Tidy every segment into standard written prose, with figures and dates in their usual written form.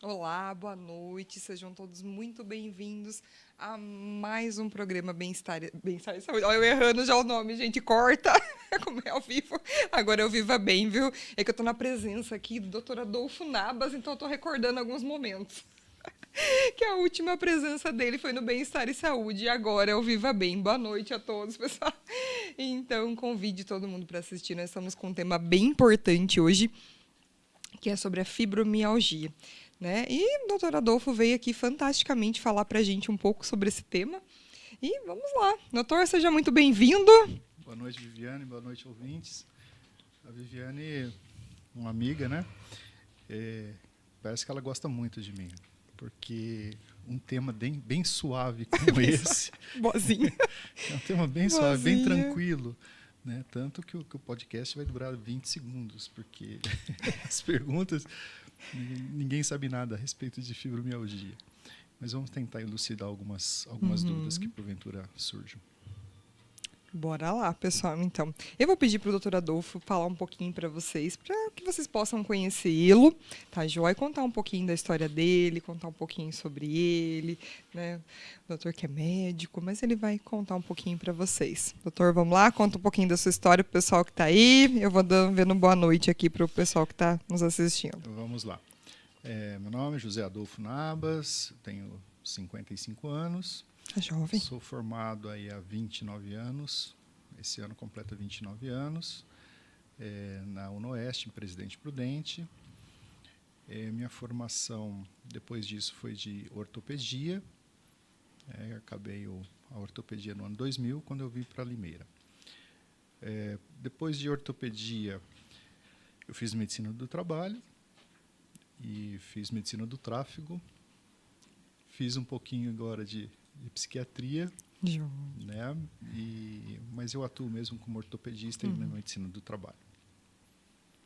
Olá, boa noite, sejam todos muito bem-vindos a mais um programa Bem-Estar e Saúde. Olha, eu errando já o nome, gente, corta, como é ao vivo. Agora eu Viva Bem, viu? É que eu tô na presença aqui do Dr. Adolfo Nabas, então eu tô recordando alguns momentos. Que a última presença dele foi no Bem-Estar e Saúde, e agora é o Viva Bem. Boa noite a todos, pessoal. Então, convide todo mundo para assistir, nós estamos com um tema bem importante hoje, que é sobre a fibromialgia. Né? E o doutor Adolfo veio aqui fantasticamente falar para a gente um pouco sobre esse tema. E vamos lá. Doutor, seja muito bem-vindo. Boa noite, Viviane. Boa noite, ouvintes. A Viviane, uma amiga, né? Parece que ela gosta muito de mim, porque um tema bem suave como esse. Boazinha. É um tema bem suave, bem tranquilo. Né? Tanto que o podcast vai durar 20 segundos, porque as perguntas... Ninguém sabe nada a respeito de fibromialgia. Mas vamos tentar elucidar algumas dúvidas que porventura surjam. Bora lá, pessoal, então. Eu vou pedir para o doutor Adolfo falar um pouquinho para vocês, para que vocês possam conhecê-lo, tá, Joia? Contar um pouquinho da história dele, contar um pouquinho sobre ele, né? O doutor que é médico, mas ele vai contar um pouquinho para vocês. Doutor, vamos lá? Conta um pouquinho da sua história para o pessoal que está aí. Eu vou dando boa noite aqui para o pessoal que está nos assistindo. Vamos lá. Meu nome é José Adolfo Nabas, tenho 55 anos. É jovem. Sou formado aí há 29 anos, esse ano completa 29 anos, na UNOeste, em Presidente Prudente. Minha formação, depois disso, foi de ortopedia. Acabei a ortopedia no ano 2000, quando eu vim para Limeira. Depois de ortopedia, eu fiz medicina do trabalho e fiz medicina do tráfego. Fiz um pouquinho agora de psiquiatria, né? Mas eu atuo mesmo como ortopedista e na medicina do trabalho.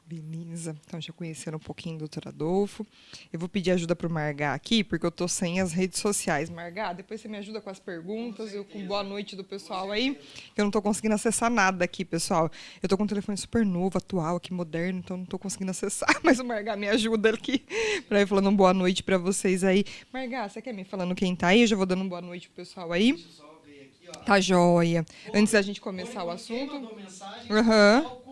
Beleza, então já conheceram um pouquinho do doutor Adolfo. Eu vou pedir ajuda para o Margá aqui, porque eu estou sem as redes sociais. Margá, depois você me ajuda com as perguntas, com boa noite do pessoal aí, que eu não estou conseguindo acessar nada aqui, pessoal. Eu estou com um telefone super novo, atual, aqui moderno, então não estou conseguindo acessar, mas o Margá me ajuda aqui, para ir falando um boa noite para vocês aí. Margá, você quer me falando quem está aí? Eu já vou dando um boa noite pro pessoal aí. Deixa eu só ver aqui, ó. Tá joia. Antes da gente começar o assunto. Quem mandou mensagem?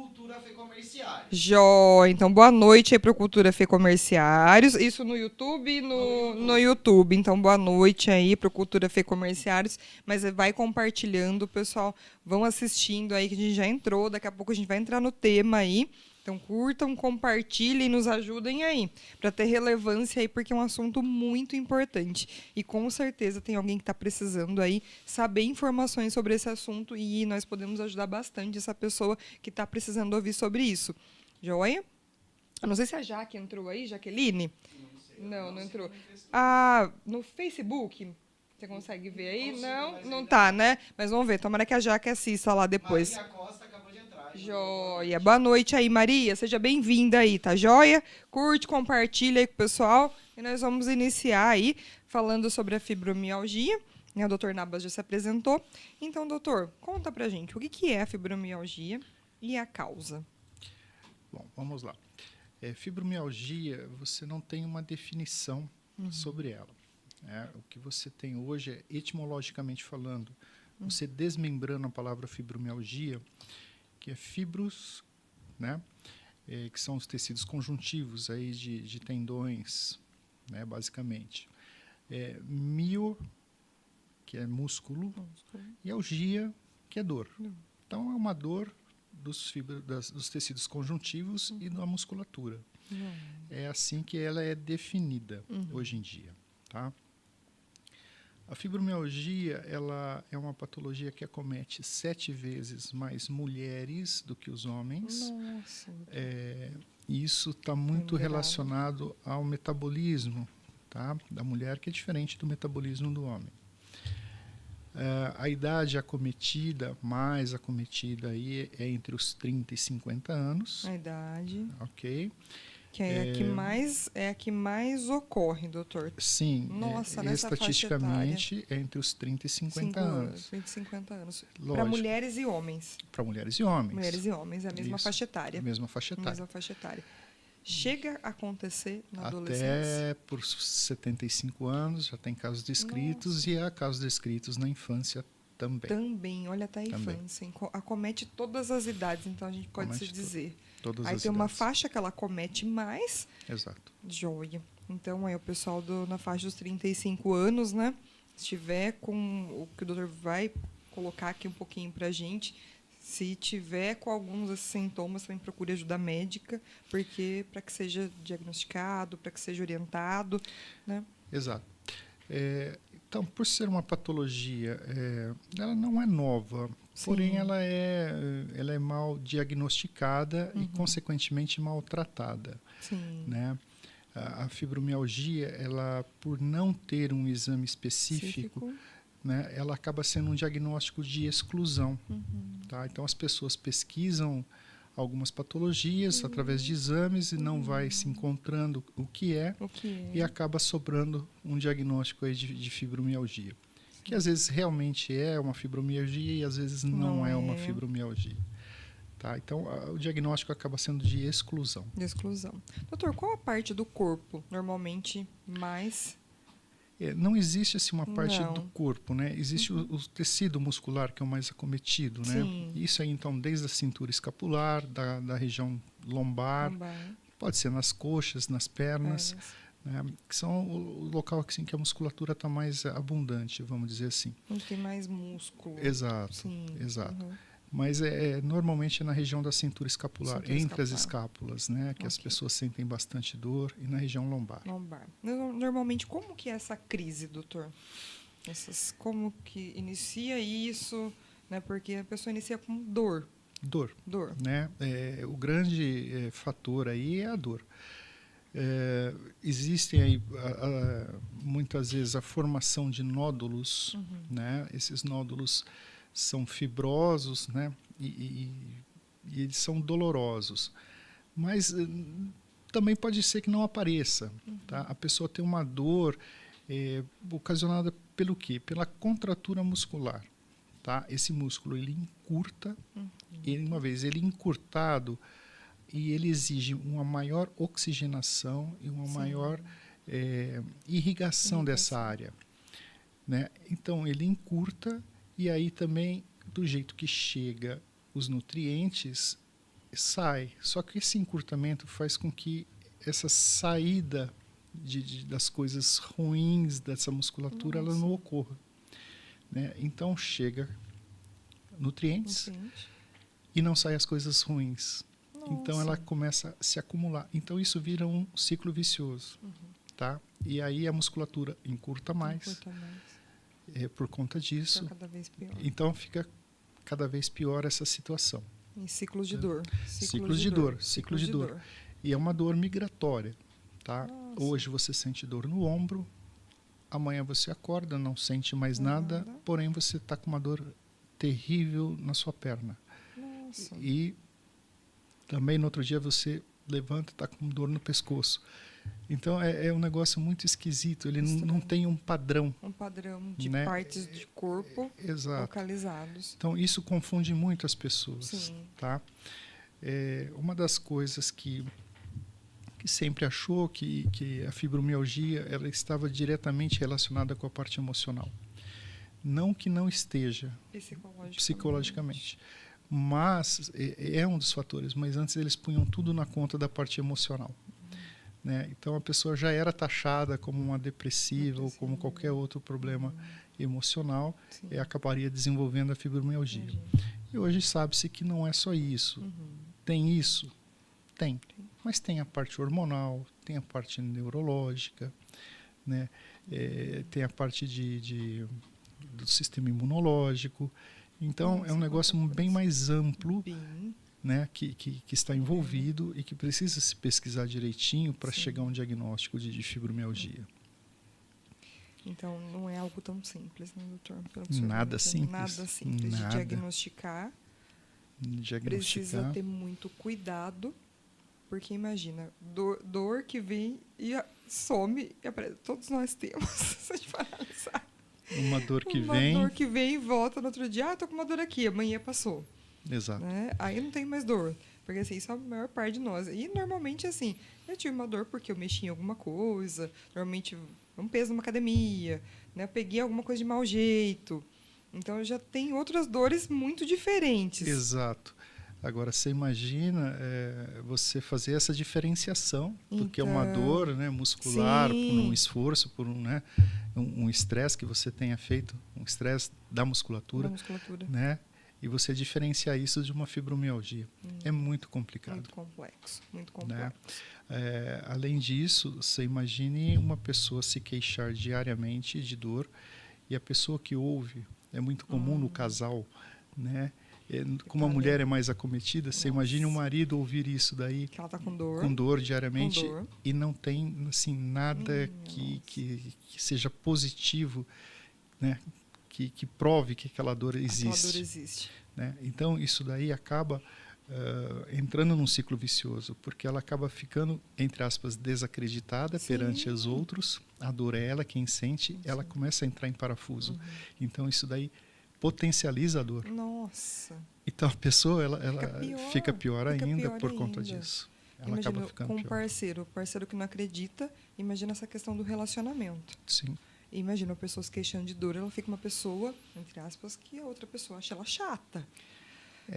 Cultura Fê Comerciários. Joia. Então, boa noite aí para o Cultura Fê Comerciários. Isso no YouTube? No YouTube. Então, boa noite aí para o Cultura Fê Comerciários. Mas vai compartilhando, pessoal. Vão assistindo aí, que a gente já entrou. Daqui a pouco a gente vai entrar no tema aí. Então, curtam, compartilhem e nos ajudem aí, para ter relevância aí, porque é um assunto muito importante. E com certeza tem alguém que está precisando aí saber informações sobre esse assunto e nós podemos ajudar bastante essa pessoa que está precisando ouvir sobre isso. Joia? Eu não sei se a Jaque entrou aí, Jaqueline? Não entrou. No Facebook? Você consegue ver aí? Não tá, né? Mas vamos ver. Tomara que a Jaque assista lá depois. Maria Costa acabou de entrar. Joia. Boa noite aí, Maria. Seja bem-vinda aí, tá joia? Curte, compartilha aí com o pessoal. E nós vamos iniciar aí falando sobre a fibromialgia. O doutor Nabas já se apresentou. Então, doutor, conta pra gente o que é a fibromialgia e a causa. Bom, vamos lá. Fibromialgia, você não tem uma definição sobre ela. O que você tem hoje é, etimologicamente falando, você desmembrando a palavra fibromialgia, que é fibros, né? Que são os tecidos conjuntivos aí de tendões, né, basicamente. Mio, que é músculo, e algia, que é dor. Então, é uma dor dos tecidos conjuntivos e da musculatura. É assim que ela é definida hoje em dia. Tá? A fibromialgia ela é uma patologia que acomete 7 vezes mais mulheres do que os homens. Nossa. E isso está muito relacionado ao metabolismo, tá, da mulher, que é diferente do metabolismo do homem. A idade mais acometida aí é entre os 30 e 50 anos. A idade. Ok. Que é a que mais ocorre, doutor. Sim. Nossa, nessa estatisticamente é entre os 30 e 50 anos. 30 e 50 anos. Para mulheres e homens. Para mulheres e homens. Mulheres e homens, é a mesma faixa etária. Mesma faixa etária. Mesma faixa etária. Chega a acontecer na adolescência? Até por 75 anos já tem casos descritos e há casos descritos na infância também. Também, olha, até a Também. infância. Acomete todas as idades, então a gente pode se Acomete dizer. Todas Aí as tem uma idades. faixa que ela acomete mais, Exato. joia. Então, aí o pessoal na faixa dos 35 anos, né? Se tiver com o que o doutor vai colocar aqui um pouquinho pra gente, se tiver com alguns desses sintomas, também procure ajuda médica, porque para que seja diagnosticado, para que seja orientado, né? Exato. Então, por ser uma patologia, ela não é nova, Sim. porém ela é mal diagnosticada e, consequentemente, maltratada. Sim. Né? A fibromialgia, ela, por não ter um exame específico, né, ela acaba sendo um diagnóstico de exclusão. Tá? Então, as pessoas pesquisam algumas patologias através de exames e não vai se encontrando o que é. E acaba sobrando um diagnóstico aí de fibromialgia. Que às vezes realmente é uma fibromialgia e às vezes não é uma fibromialgia. Tá? Então, o diagnóstico acaba sendo de exclusão. De exclusão. Doutor, qual a parte do corpo normalmente mais... Não existe assim, uma parte Não. do corpo, né? Existe o tecido muscular que é o mais acometido, né? Sim. Isso aí, então, desde a cintura escapular, da região lombar, pode ser nas coxas, nas pernas, né? Que são o local assim, que a musculatura está mais abundante, vamos dizer assim. Não tem mais músculo. Exato, Sim. exato. Uhum. Mas normalmente é na região da cintura escapular, Cintura entre as escapular. escápulas, né? Que as Ok. pessoas sentem bastante dor, e na região lombar. Lombar. Normalmente, como que é essa crise, doutor? Como que inicia isso? Né? Porque a pessoa inicia com dor. Dor. Dor. Né? O grande fator aí é a dor. Existem aí muitas vezes a formação de nódulos, né? Esses nódulos são fibrosos, né? E eles são dolorosos, mas também pode ser que não apareça, tá? A pessoa tem uma dor ocasionada pelo quê? Pela contratura muscular, tá? Esse músculo ele encurta, uma vez ele encurtado, e ele exige uma maior oxigenação e uma maior irrigação dessa área, né? Então ele encurta, e aí também do jeito que chega os nutrientes sai. Só que esse encurtamento faz com que essa saída das coisas ruins dessa musculatura ela não ocorra, né? Então chega nutrientes e não sai as coisas ruins. Então ela começa a se acumular. Então isso vira um ciclo vicioso, tá? E aí a musculatura encurta mais. Por conta disso. Fica cada vez pior. Então fica cada vez pior essa situação. Em ciclos de dor. Ciclos de dor. E é uma dor migratória, tá? Nossa. Hoje você sente dor no ombro, amanhã você acorda, não sente mais nada, porém você está com uma dor terrível na sua perna. Nossa. E também no outro dia você levanta e está com dor no pescoço. Então é um negócio muito esquisito, ele não tem um padrão. Um padrão de né? partes de corpo Exato. localizados. Então isso confunde muito as pessoas. Sim. Tá? Uma das coisas que sempre achou que a fibromialgia ela estava diretamente relacionada com a parte emocional. Não que não esteja psicologicamente. Mas é um dos fatores, mas antes eles punham tudo na conta da parte emocional. Né? Então a pessoa já era taxada como uma depressiva ou como qualquer outro problema emocional e acabaria desenvolvendo a fibromialgia. E hoje sabe-se que não é só isso. Tem isso? Tem. Mas tem a parte hormonal, tem a parte neurológica, né? Tem a parte do sistema imunológico. Então, é um negócio bem mais amplo, né, que está envolvido e que precisa se pesquisar direitinho para chegar a um diagnóstico de fibromialgia. Então, não é algo tão simples, né, doutor? Nada simples. Nada simples de diagnosticar. Precisa ter muito cuidado, porque imagina, dor que vem e some, e aparece. Todos nós temos, se a gente for analisar. Uma dor que Uma dor que vem e volta no outro dia. Tô com uma dor aqui, amanhã passou. Exato. Né? Aí não tem mais dor. Porque assim, isso é a maior parte de nós. E normalmente, assim, eu tive uma dor porque eu mexi em alguma coisa, normalmente um peso numa academia, né? Eu peguei alguma coisa de mau jeito. Então, eu já tenho outras dores muito diferentes. Exato. Agora, você imagina você fazer essa diferenciação, porque é uma Então, dor, né, muscular, por um sim. esforço, por né, um estresse que você tenha feito, um estresse da Da musculatura, musculatura. né? E você diferenciar isso de uma fibromialgia. É muito complicado. Muito complexo, muito Né? complexo. Além disso, você imagine uma pessoa se queixar diariamente de dor e a pessoa que ouve, é muito comum no casal, né? Como a mulher é mais acometida, você imagine o marido ouvir isso daí Que ela tá com dor. diariamente Com dor. e não tem assim nada que seja positivo, né? Que prove que aquela dor existe. Aquela dor existe. Né? Então, isso daí acaba entrando num ciclo vicioso, porque ela acaba ficando, entre aspas, desacreditada perante os outros, a dor é ela quem sente, ela começa a entrar em parafuso. Então, isso daí potencializa a dor. Nossa. Então, a pessoa ela fica pior Fica ainda pior por conta ainda. disso. Ela Imagina, acaba ficando com um pior. o parceiro que não acredita, imagina essa questão do relacionamento. Sim, Imagina a pessoa se queixando de dor, ela fica uma pessoa, entre aspas, que a outra pessoa acha ela chata.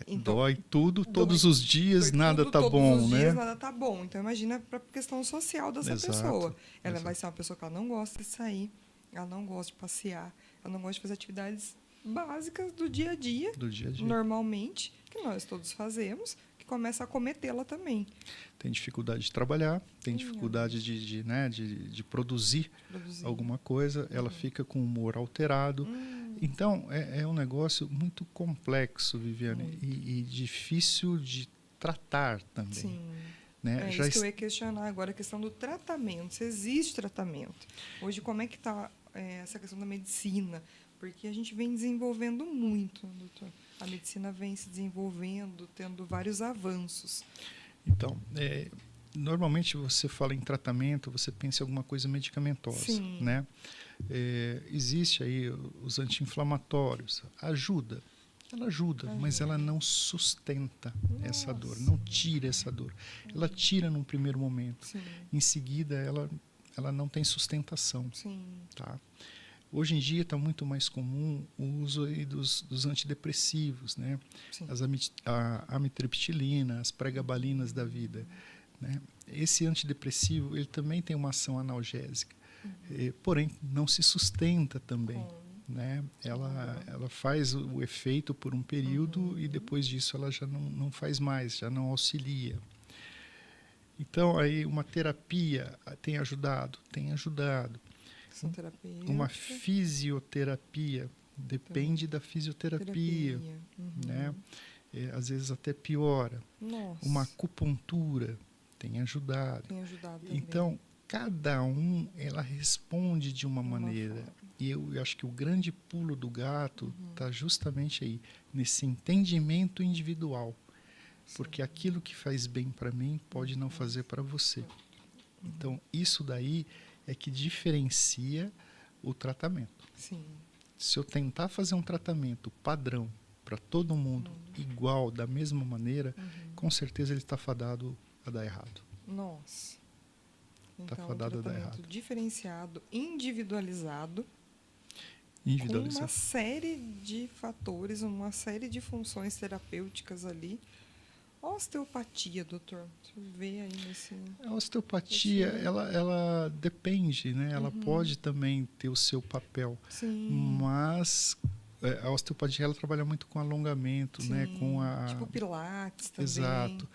Então, dói tudo, todos dói, os dias, dói nada tudo, tá todos bom, os né? dias, nada tá bom. Então, imagina para a questão social dessa Exato, pessoa. Ela exato. vai ser uma pessoa que ela não gosta de sair, ela não gosta de passear, ela não gosta de fazer atividades básicas do dia a dia, Do dia a dia. normalmente, que nós todos fazemos, que começa a cometê-la também. Tem dificuldade de trabalhar, tem dificuldade de produzir Produzir. alguma coisa, ela fica com o humor alterado. Então, é um negócio muito complexo, Viviane, e difícil de tratar também. Sim. Né? É isso que eu ia questionar agora, a questão do tratamento. Se existe tratamento. Hoje, como é que está essa questão da medicina? Porque a gente vem desenvolvendo muito, doutor. A medicina vem se desenvolvendo, tendo vários avanços. Então, normalmente você fala em tratamento, você pensa em alguma coisa medicamentosa, Sim. né? Existe aí os anti-inflamatórios, ela ajuda, mas ela não sustenta essa dor, não tira essa dor. Ela tira num primeiro momento, Sim. em seguida ela não tem sustentação, Sim. tá? Hoje em dia está muito mais comum o uso aí dos antidepressivos, né? Sim. A amitriptilina, as pregabalinas da vida, né? Esse antidepressivo ele também tem uma ação analgésica, porém não se sustenta também, né? Ela faz o efeito por um período e depois disso ela já não faz mais, já não auxilia. Então aí uma terapia tem ajudado. Terapia. Uma fisioterapia, depende da fisioterapia, né? Às vezes até piora. Nossa. Uma acupuntura tem ajudado. Tem ajudado também. Então, cada ela responde de uma maneira. forma. E eu acho que o grande pulo do gato está justamente aí, nesse entendimento individual. Porque aquilo que faz bem para mim pode não fazer para você. Então, isso daí é que diferencia o tratamento. Sim. Se eu tentar fazer um tratamento padrão para todo mundo, igual, da mesma maneira, com certeza ele está fadado a dar errado. Nossa. Então, fadado a dar tratamento errado. diferenciado, individualizado, com uma Individualizado. série de fatores, uma série de funções terapêuticas ali. Osteopatia, doutor. Você vê aí nesse... A osteopatia, ela depende, né? Ela pode também ter o seu papel, Sim. mas a osteopatia ela trabalha muito com alongamento, né? Com Tipo pilates também. Exato.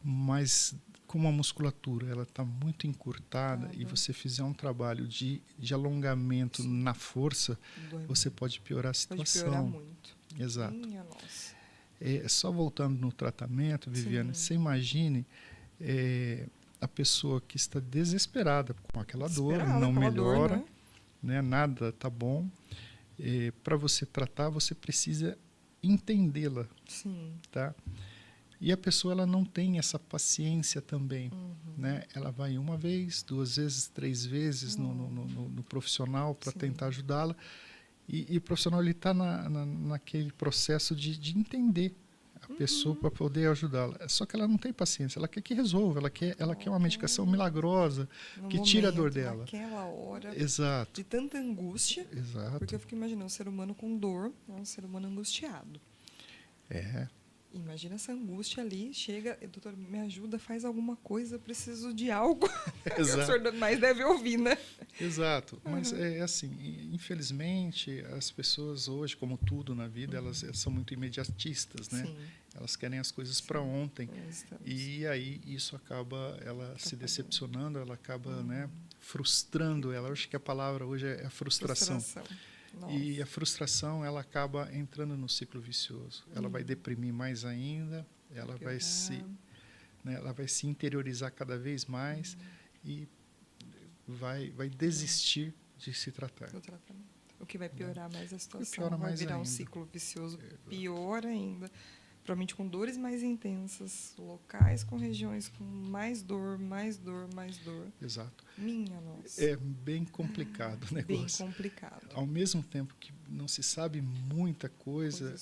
Mas como a musculatura ela está muito encurtada e você fizer um trabalho de alongamento na força, Dói você pode piorar a Pode situação. piorar muito. Exato. Minha nossa. Só voltando no tratamento, Viviane, você imagine a pessoa que está desesperada com aquela dor, não aquela melhora, dor, né? Nada está bom. Para você tratar, você precisa entendê-la, Sim. tá? E a pessoa ela não tem essa paciência também, né? Ela vai uma vez, 2 vezes, 3 vezes no profissional para tentar ajudá-la. E o profissional está naquele processo de entender a a pessoa para poder ajudá-la. Só que ela não tem paciência, ela quer que resolva, ela quer uma medicação milagrosa No que tire a dor momento, dela. naquela hora, Exato, de tanta angústia, exato. porque eu fico imaginando, um ser humano com dor é um ser humano angustiado. É, Imagina essa angústia ali, chega, doutor, me ajuda, faz alguma coisa, eu preciso de algo. O exato. senhor mais deve ouvir, né? Exato, mas é assim, infelizmente as pessoas hoje, como tudo na vida, elas são muito imediatistas, né? Sim. Elas querem as coisas para ontem. Estamos. E aí isso acaba ela se decepcionando, ela acaba, né, frustrando ela. Eu acho que a palavra hoje é a frustração. E Nossa. a frustração, ela acaba entrando no ciclo vicioso. Ela vai deprimir mais ainda, ela vai se interiorizar cada vez mais e vai desistir de se tratar. Do tratamento. O que vai piorar mais a situação, piora vai mais virar um ainda. ciclo vicioso pior ainda. Provavelmente com dores mais intensas, locais com regiões com mais dor, mais dor, mais dor. Exato. Minha nossa. É bem complicado o Bem negócio. complicado. Ao mesmo tempo que não se sabe muita coisa,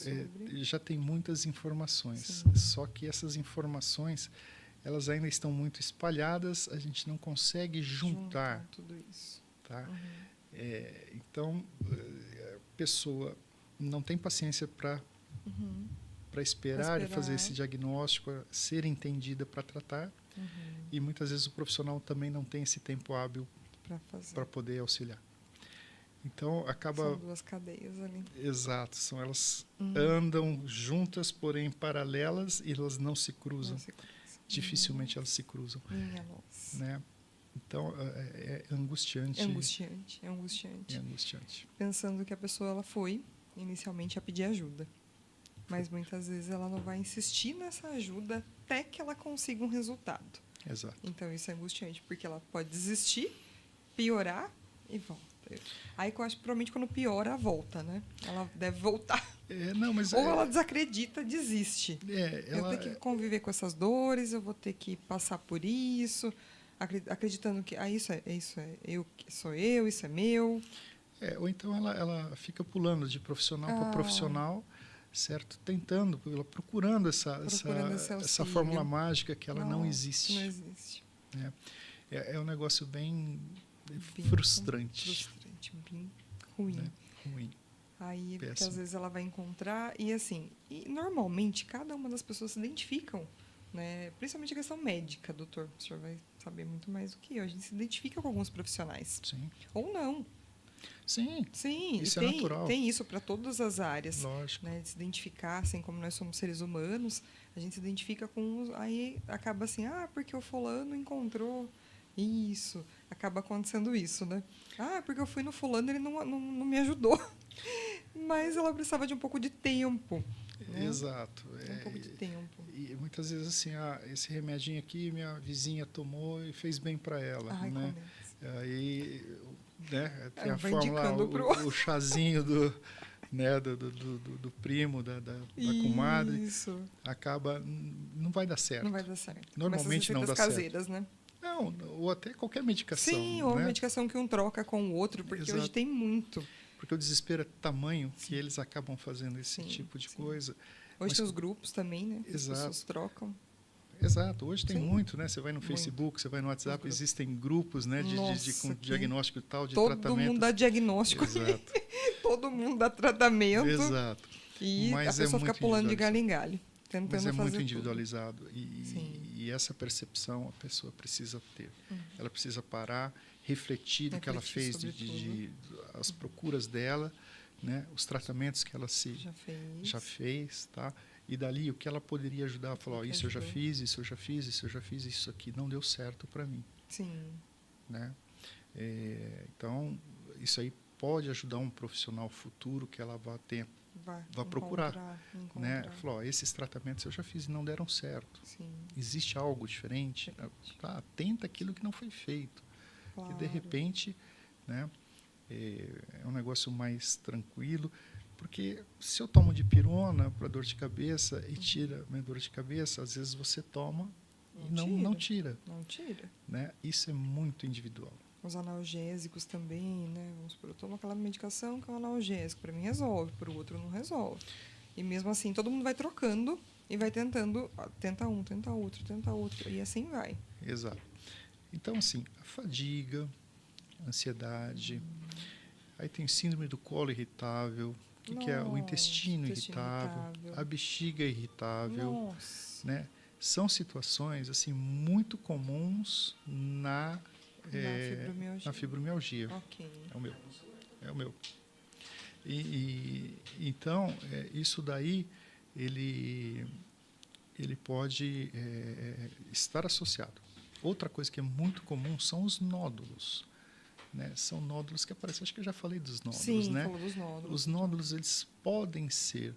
já tem muitas informações. Sim. Só que essas informações, elas ainda estão muito espalhadas, a gente não consegue juntar. tudo isso. Tá? Então, a pessoa não tem paciência para esperar e fazer esse diagnóstico, ser entendida para tratar. E muitas vezes o profissional também não tem esse tempo hábil para poder auxiliar. Então, acaba... São duas cadeias ali. Exato, elas andam juntas, porém paralelas, e elas não se cruzam. Não se cruzam. Dificilmente elas se cruzam. Minha nossa. Né? Então, é angustiante. É angustiante, é angustiante. É angustiante. Pensando que a pessoa ela foi inicialmente a pedir ajuda. Mas muitas vezes ela não vai insistir nessa ajuda até que ela consiga um resultado. Exato. Então isso é angustiante, porque ela pode desistir, piorar e volta. Aí eu acho que provavelmente quando piora, volta, né? Ela deve voltar. Ou ela desacredita, desiste. Eu vou ter que conviver com essas dores, eu vou ter que passar por isso, acreditando que isso é meu. Ou então ela fica pulando de profissional para profissional, certo? Tentando, procurando essa fórmula mágica que ela não existe. Não existe. É um negócio bem frustrante. Bem ruim. Né? Ruim. Aí, porque às vezes ela vai encontrar, e assim, normalmente cada uma das pessoas se identificam, né? Principalmente a questão médica, doutor. O senhor vai saber muito mais do que eu. A gente se identifica com alguns profissionais. Sim. Ou não. Sim, isso é natural. Tem isso para todas as áreas. Lógico. Né, de se identificar, assim como nós somos seres humanos, a gente se identifica com... Aí acaba assim, porque o fulano encontrou isso. Acaba acontecendo isso, né? Porque eu fui no fulano e ele não me ajudou. Mas ela precisava de um pouco de tempo. Né? Exato. Um pouco de tempo. E muitas vezes assim, esse remedinho aqui minha vizinha tomou e fez bem para ela. Né? Aí... Né? Tem a fórmula, o chazinho do primo, da comadre. Isso. Acaba, não vai dar certo. Não vai dar certo. Normalmente não dá caseiras, certo. Né? Não, ou até qualquer medicação. Sim, ou né? a medicação que um troca com o outro, porque Exato. hoje tem muito. Porque o desespero é tamanho que eles acabam fazendo esse tipo de coisa. Hoje tem os grupos também, né? Exato. As pessoas trocam. Exato, hoje tem muito, né? Você vai no Facebook, você vai no WhatsApp, existem grupos, né, com diagnóstico tal, de tratamento. Todo mundo dá diagnóstico. Exato. Todo mundo dá tratamento. Exato. E a pessoa fica pulando de galho em galho, tentando fazer tudo. Mas é muito individualizado. E essa percepção a pessoa precisa ter. Ela precisa parar, refletir do que ela fez, as procuras dela, né? Os tratamentos que ela já fez, tá? E dali, o que ela poderia ajudar? Falar, isso eu já fiz, isso eu já fiz, isso aqui não deu certo para mim. Sim. Né? Então, isso aí pode ajudar um profissional futuro que ela vá procurar. Né? Falou, esses tratamentos eu já fiz e não deram certo. Sim. Existe algo diferente? Tá, tenta aquilo que não foi feito. Claro. E, de repente, né, é um negócio mais tranquilo. Porque se eu tomo dipirona para dor de cabeça e tira minha dor de cabeça, às vezes você toma e não tira. Não tira. Né? Isso é muito individual. Os analgésicos também, né? Vamos supor, eu tomo aquela medicação que é um analgésico. Para mim resolve, para o outro não resolve. E mesmo assim, todo mundo vai trocando E vai tentando, ó, tenta um, tenta outro, e assim vai. Exato. Então, assim, a fadiga, a ansiedade, aí tem síndrome do colo irritável, que é o Nossa, intestino intestino irritável, irritável. a bexiga irritável, Nossa. né? São situações, assim, muito comuns na Fibromialgia. na fibromialgia. Ok. É o meu. É o meu. Então, isso daí, ele pode estar associado. Outra coisa que é muito comum são os nódulos. Né? São nódulos que aparecem. Acho que eu já falei dos nódulos, Sim, né? falou dos nódulos. Os nódulos, eles podem ser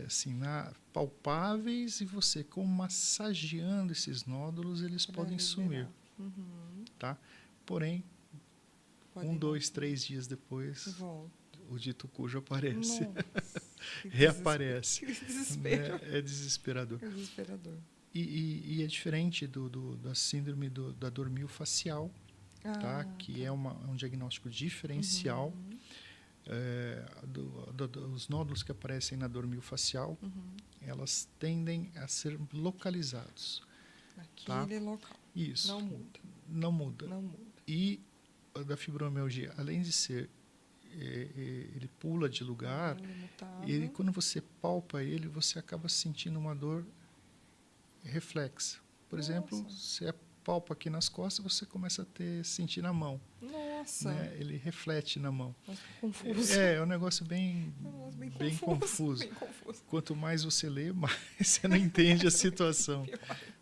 assim, palpáveis, e você, como massageando esses nódulos, eles Pra podem liberar. sumir. Uhum. Tá? Porém, Pode 2, 3 dias depois, Volta. o dito cujo aparece. Nossa, que Reaparece. Que desespero. Né? É desesperador. É desesperador. E é diferente da síndrome da dor miofascial, tá? Que é um diagnóstico diferencial. Uhum. Os nódulos que aparecem na dor miofascial, elas tendem a ser localizados. Aquele local. Isso. Não muda. Não muda. Não muda. E a da fibromialgia, além de ser, ele pula de lugar, ele, quando você palpa ele, você acaba sentindo uma dor reflexa. Por exemplo, você palpa aqui nas costas, você começa a sentir na mão. Nossa. Né? Ele reflete na mão. Nossa, confuso. É um negócio bem confuso. Bem confuso. Quanto mais você lê, mais você não entende a situação.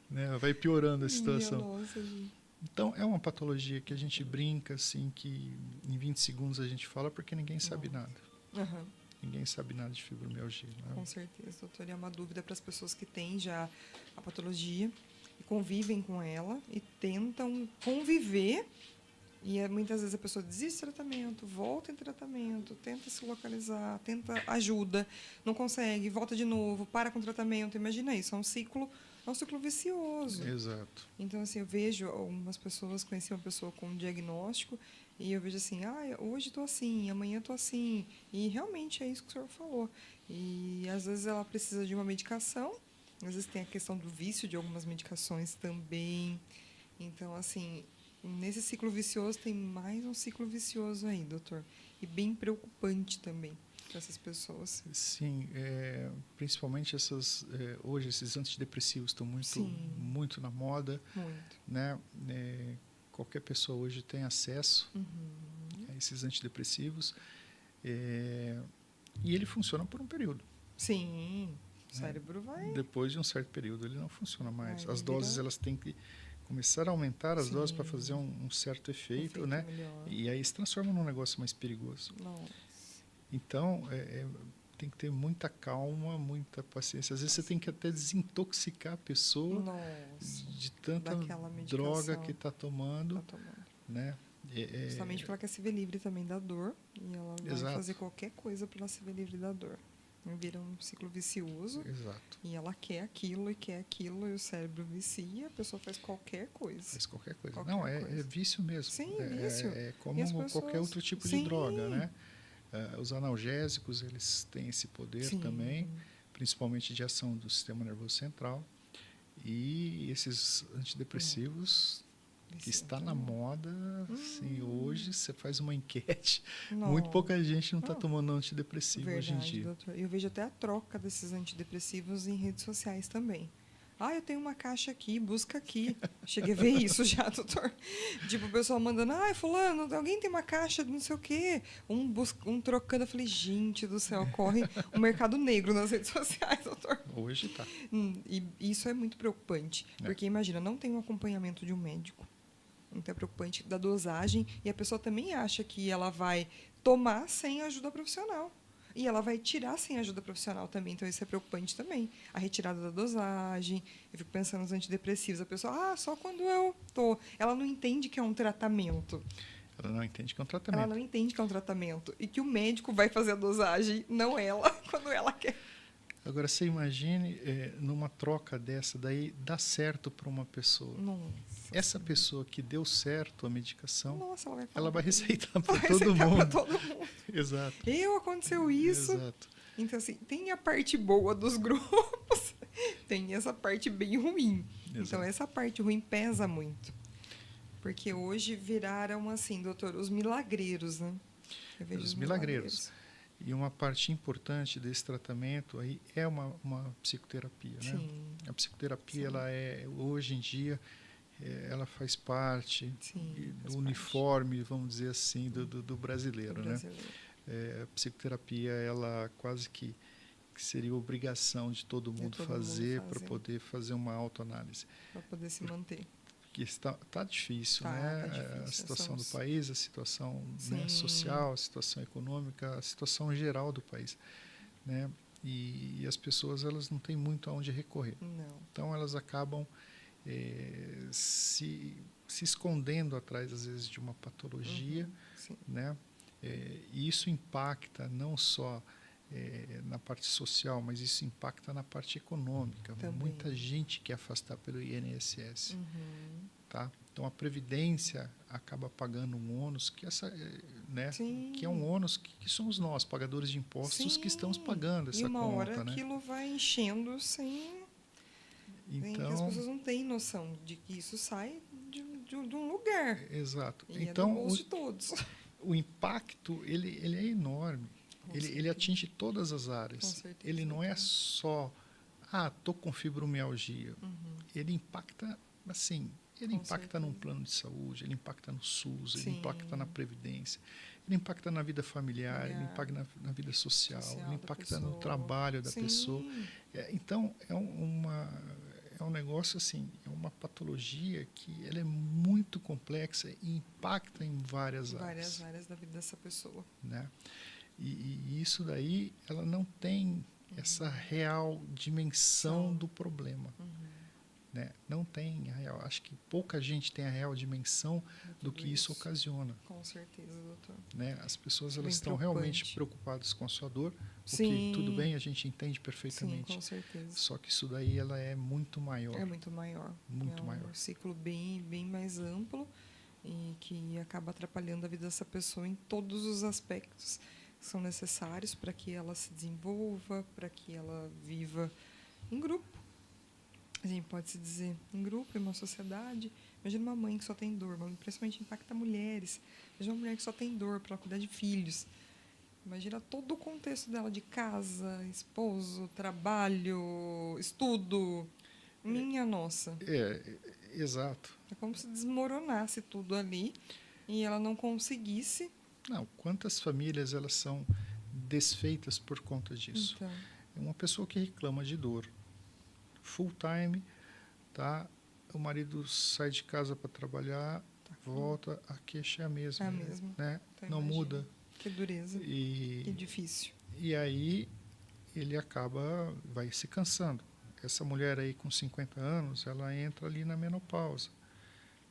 Né? Vai piorando a situação. Nossa, gente. Então, é uma patologia que a gente brinca, assim, que em 20 segundos a gente fala, porque ninguém sabe nada. Uhum. Ninguém sabe nada de fibromialgia. Né? Com certeza, doutor. E é uma dúvida para as pessoas que têm já a patologia e convivem com ela e tentam conviver. E muitas vezes a pessoa desiste do tratamento, volta em tratamento, tenta se localizar, tenta ajuda, não consegue, volta de novo, para com o tratamento. Imagina isso, é um ciclo vicioso. Exato. Então, assim, eu vejo algumas pessoas, conheci uma pessoa com um diagnóstico, e eu vejo assim, hoje estou assim, amanhã estou assim. E realmente é isso que o senhor falou. E às vezes ela precisa de uma medicação, às vezes tem a questão do vício de algumas medicações também. Então, assim, nesse ciclo vicioso tem mais um ciclo vicioso aí, doutor. E bem preocupante também para essas pessoas. Sim, principalmente hoje esses antidepressivos estão muito na moda. Muito. Né? Qualquer pessoa hoje tem acesso a esses antidepressivos. E ele funciona por um período. Sim, o cérebro vai... Depois de um certo período ele não funciona mais. Vai As doses elas têm que começar a aumentar as doses para fazer um certo efeito, né? Melhor. E aí se transforma num negócio mais perigoso. Nossa. Então, tem que ter muita calma, muita paciência. Às vezes você tem que até desintoxicar a pessoa de tanta droga que está tomando. Né? Justamente porque ela quer se ver livre também da dor. E ela vai fazer qualquer coisa para ela se ver livre da dor. Vira um ciclo vicioso. Exato. E ela quer aquilo, e o cérebro vicia, a pessoa faz qualquer coisa. Faz qualquer coisa. Qualquer Não, coisa. É vício mesmo. Sim, vício. É como qualquer outro tipo de droga, né? Os analgésicos, eles têm esse poder também, principalmente de ação do sistema nervoso central. E esses antidepressivos, que está na moda, assim, hoje você faz uma enquete, muito pouca gente não está tomando antidepressivo hoje em dia. Doutor. Eu vejo até a troca desses antidepressivos em redes sociais também. Eu tenho uma caixa aqui, busca aqui. Cheguei a ver isso já, doutor. Tipo, o pessoal mandando, fulano, alguém tem uma caixa de não sei o quê. Um trocando. Eu falei, gente do céu, corre o mercado negro nas redes sociais, doutor. Hoje tá. E isso é muito preocupante. Porque, imagina, não tem um acompanhamento de um médico. Então é preocupante da dosagem. E a pessoa também acha que ela vai tomar sem ajuda profissional. E ela vai tirar sem ajuda profissional também. Então, isso é preocupante também. A retirada da dosagem. Eu fico pensando nos antidepressivos. A pessoa, só quando eu tô. Ela não entende que é um tratamento. Ela não entende que é um tratamento. Ela não entende que é um tratamento. E que o médico vai fazer a dosagem, não ela, quando ela quer. Agora, você imagine numa troca dessa, daí dá certo para uma pessoa. Essa pessoa que deu certo a medicação, ela vai receitar para todo mundo. Exato. Aconteceu isso. Exato. Então, assim, tem a parte boa dos grupos tem essa parte bem ruim. Então, Exato. essa parte ruim pesa muito. Porque hoje viraram, assim, doutor, os milagreiros, né? Eu vejo Os milagreiros. E uma parte importante desse tratamento aí é uma psicoterapia, né? Sim, A psicoterapia, Sim. ela hoje em dia, ela faz parte sim. do faz parte uniforme, vamos dizer assim, do brasileiro, do né? brasileiro. A psicoterapia, ela quase que seria obrigação de todo mundo fazer para poder fazer uma autoanálise. Para poder se manter. Porque está difícil, Tá né? difícil. A situação do Somos- país, a situação, né, Sim. social, a situação econômica, a situação geral do país, né? E as pessoas, elas não têm muito aonde recorrer. Não. Então elas acabam se escondendo atrás, às vezes, de uma patologia, Sim. né? E isso impacta não só na parte social, mas isso impacta na parte econômica. Também. Muita gente quer afastar pelo INSS, Uhum. tá? Então a previdência acaba pagando um ônus que né? Sim. Que é um ônus que somos nós, pagadores de impostos, Sim. que estamos pagando essa E uma conta, hora né? aquilo vai enchendo sem que as Então, pessoas não têm noção de que isso sai de um lugar. exato. E Então é do bolso de todos. o impacto ele é enorme. Com Ele certeza. atinge todas as Com áreas. certeza, Ele não é doutor. só, tô com fibromialgia. Uhum. Ele impacta, assim, ele Com impacta num certeza. plano de saúde, ele impacta no SUS, ele Sim. impacta na Previdência, ele impacta na vida familiar, ele Familiar. impacta na vida social, Social ele da impacta no pessoa. trabalho da Sim. pessoa. Então, é um negócio assim, é uma patologia que ela é muito complexa e impacta em várias Várias áreas, áreas da vida dessa pessoa. né? E isso daí, ela não tem essa real dimensão do problema, né? Não tem a real. Acho que pouca gente tem a real dimensão do que isso ocasiona, Com certeza, doutor. né? As pessoas, Bem elas estão preocupante. realmente preocupadas com a sua dor, o Sim. que tudo bem, a gente entende Sim, perfeitamente. com certeza. Só que isso daí, ela é muito maior. É muito maior. Muito é um maior. ciclo bem mais amplo e que acaba atrapalhando a vida dessa pessoa em todos os aspectos que são necessários para que ela se desenvolva, para que ela viva em grupo. A gente pode se dizer em grupo, em uma sociedade. Imagina uma mãe que só tem dor, principalmente impacta mulheres. Imagina uma mulher que só tem dor para cuidar de filhos. Imagina todo o contexto dela de casa, esposo, trabalho, estudo. Minha nossa. Exato. É como se desmoronasse tudo ali e ela não conseguisse. Não, quantas famílias elas são desfeitas por conta disso? Então, É uma pessoa que reclama de dor, full time, tá? O marido sai de casa para trabalhar, volta, a queixa é a mesma, é a mesma. né? Então, Não imagina. muda. Que dureza, que E difícil. aí ele vai se cansando. Essa mulher aí com 50 anos, ela entra ali na menopausa,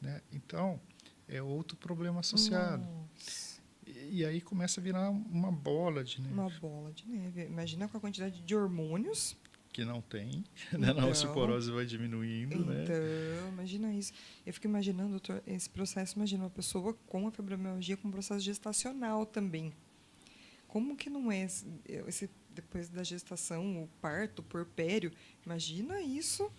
né? Então, é outro problema associado. Nossa, E aí começa a virar uma bola de neve. uma bola de neve. Imagina com a quantidade de hormônios. Que não tem, né? A osteoporose vai diminuindo, né? Então, imagina isso. Eu fico imaginando, doutor, esse processo, imagina uma pessoa com a fibromialgia com um processo gestacional também. Como que não é depois da gestação, o parto, o puerpério? Imagina isso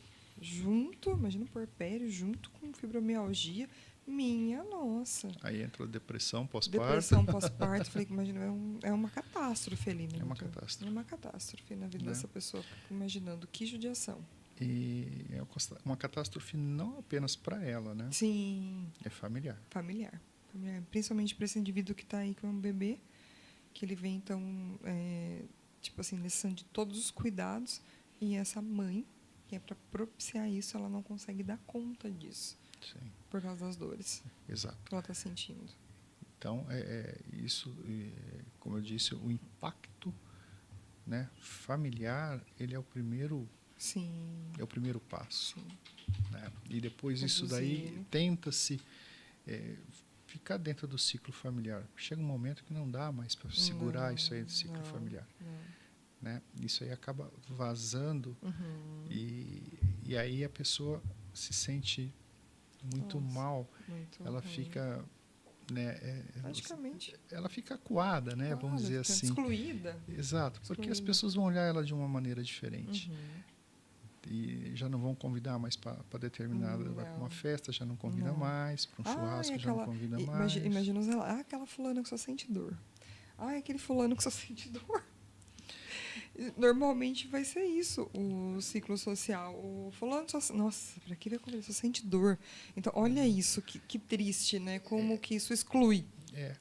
imagina o puerpério junto com fibromialgia. Minha nossa. Aí entra a depressão pós-parto. Depressão pós-parto, falei que imagina, é uma catástrofe ali, né? É uma doutor? catástrofe. É uma catástrofe na vida Né? dessa pessoa. Fico imaginando que judiação. E é uma catástrofe não apenas para ela, né? Sim, É familiar. familiar. Principalmente para esse indivíduo que está aí com um bebê, que ele vem, então, tipo assim, necessitando de todos os cuidados, e essa mãe, que é para propiciar isso, ela não consegue dar conta disso, Sim, por causa das dores exato. que ela está sentindo. Então, isso, como eu disse, o impacto, né, familiar, ele é o primeiro Sim, passo. sim. Né? E depois isso Reduzir daí ele. tenta-se ficar dentro do ciclo familiar. Chega um momento que não dá mais para segurar isso aí do ciclo familiar. Não. Né? Isso aí acaba vazando Uhum. e aí a pessoa se sente muito Nossa, mal. muito Ela ruim. fica, né, Praticamente. ela fica acuada, né? Claro, Vamos dizer fica assim. excluída. Exato, porque as excluída. pessoas vão olhar ela de uma maneira diferente. Uhum. E já não vão convidar mais para determinada, vai para uma festa, já não convida mais, para um churrasco, já não convida mais. Imagina aquela fulana que só sente dor. Aquele fulano que só sente dor. Normalmente vai ser isso, o ciclo social. O fulano só... Nossa, para que vai convidar? Só sente dor. Então, olha isso, que triste, né? Como que isso exclui